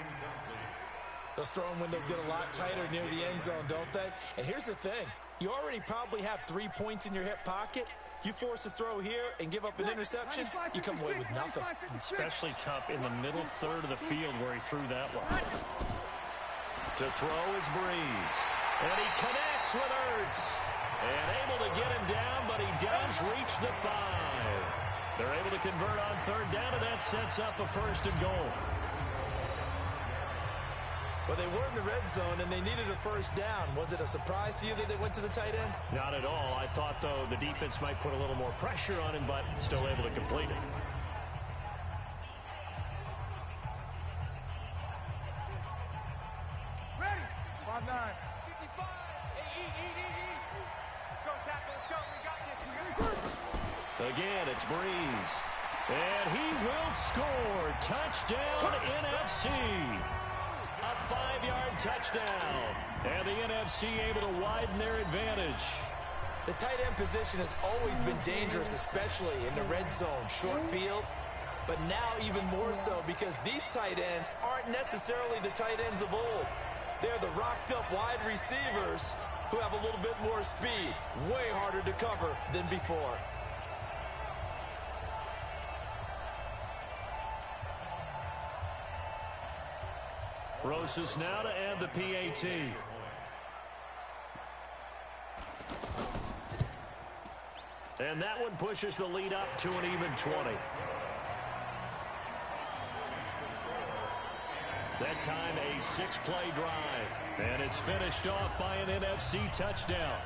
Those throwing windows get a lot tighter near the end zone, don't they? And here's the thing. You already probably have 3 points in your hip pocket. You force a throw here and give up an interception, you come away with nothing. Especially tough in the middle third of the field where he threw that one. To throw is Breeze. And he connects with Ertz. And able to get him down, but he does reach the 5. They're able to convert on third down, and that sets up a first and goal. But they were in the red zone, and they needed a first down. Was it a surprise to you that they went to the tight end? Not at all. I thought, though, the defense might put a little more pressure on him, but still able to complete it. Ready, 5-9. 55. Let's go, tackle, let's go. We got this. Again, it's Breeze. And he will score. Touchdown, NFC. A 5-yard touchdown. And the NFC able to widen their advantage. The tight end position has always been dangerous, especially in the red zone, short field. But now even more so because these tight ends aren't necessarily the tight ends of old. They're the rocked-up wide receivers who have a little bit more speed. Way harder to cover than before. Rosas now to add the PAT. And that one pushes the lead up to an even 20. That time a 6-play drive. And it's finished off by an NFC touchdown.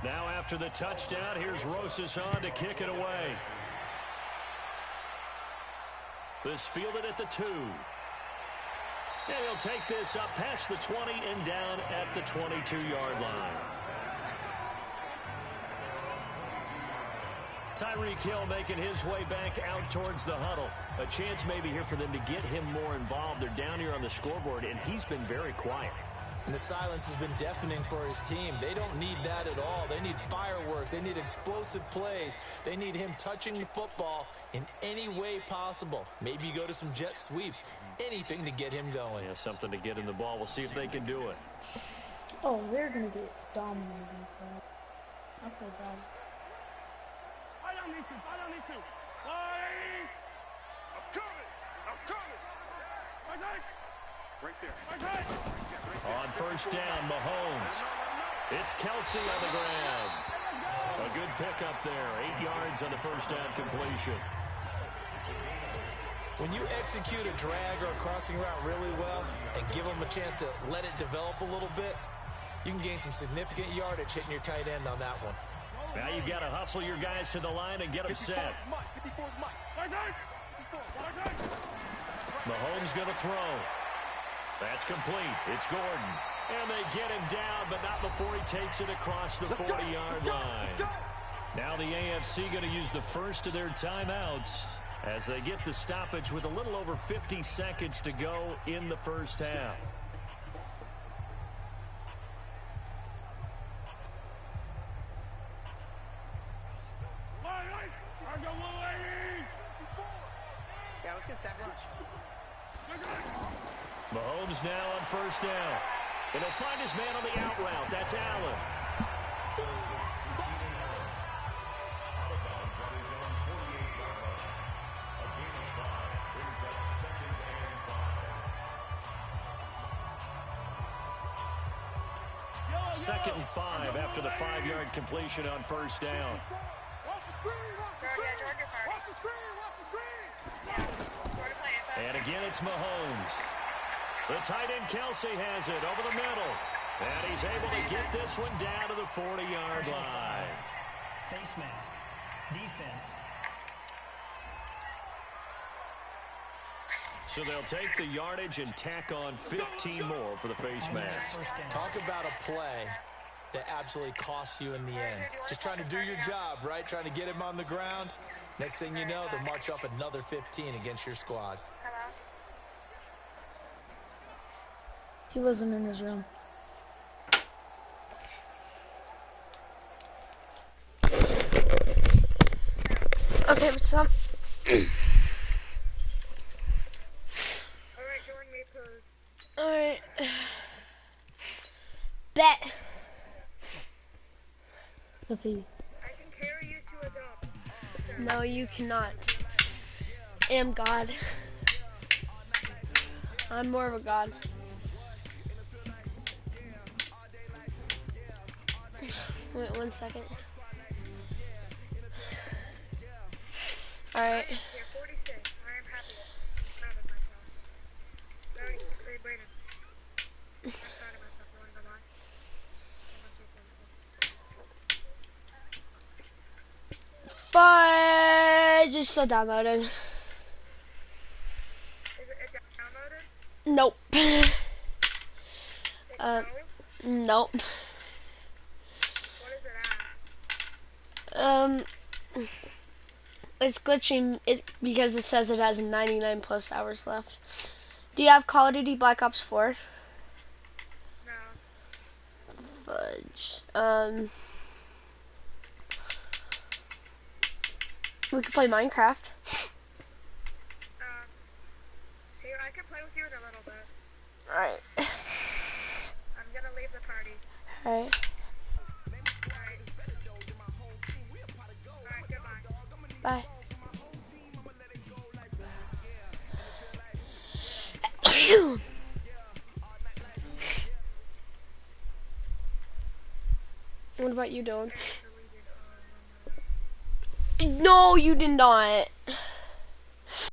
Now after the touchdown, here's Rosas on to kick it away. This fielded at the 2. And he'll take this up past the 20 and down at the 22-yard line. Tyreek Hill making his way back out towards the huddle. A chance maybe here for them to get him more involved. They're down here on the scoreboard, and he's been very quiet. And the silence has been deafening for his team. They don't need that at all. They need fireworks. They need explosive plays. They need him touching the football in any way possible. Maybe you go to some jet sweeps. Anything to get him going. Yeah, something to get him the ball. We'll see if they can do it. Oh, they're going to get dominated. I feel bad. Fight on these two. Fight on these two. Fight! I'm coming. I'm coming. Right side. Right there. Right side. On first down, Mahomes. It's Kelsey on the ground. A good pickup there. 8 yards on the first down completion. When you execute a drag or a crossing route really well and give them a chance to let it develop a little bit, you can gain some significant yardage hitting your tight end on that one. Now you've got to hustle your guys to the line and get them set. Mahomes going to throw. That's complete. It's Gordon. And they get him down, but not before he takes it across the 40-yard line. Now the AFC going to use the first of their timeouts as they get the stoppage with a little over 50 seconds to go in the first half. Yeah, let's go sack lunch. Mahomes now on first down. And he'll find his man on the out route. That's Allen. Second and 5 after the 5-yard completion on first down. Watch the screen. Watch the screen. Watch the screen. Watch the screen. And again, it's Mahomes. The tight end Kelsey has it over the middle. And he's able to get this one down to the 40-yard line. Face mask. Defense. So they'll take the yardage and tack on 15 more for the face mask. Talk about a play that absolutely costs you in the end. Just trying to do your job, right? Trying to get him on the ground. Next thing you know, they'll march off another 15 against your squad. He wasn't in his room. Okay, what's up? Alright, join me, please. Alright. Bet. Let's see. I can carry you to a dump. No, you cannot. I am God. I'm more of a god. Wait 1 second. Alright. Here, 46. I am happy. Proud of myself. Very, very Brayden. I'm proud of myself. You wanna go live? But just still downloaded. Is it downloaded? Nope. No? Nope. What is it at? It's glitching it because it says it has 99 plus hours left. Do you have Call of Duty Black Ops 4? No. Fudge. We could play Minecraft. Here, I can play with you in a little bit. Alright. I'm gonna leave the party. Alright. Alright, goodbye. Bye. What about you, Dylan? No, you did not.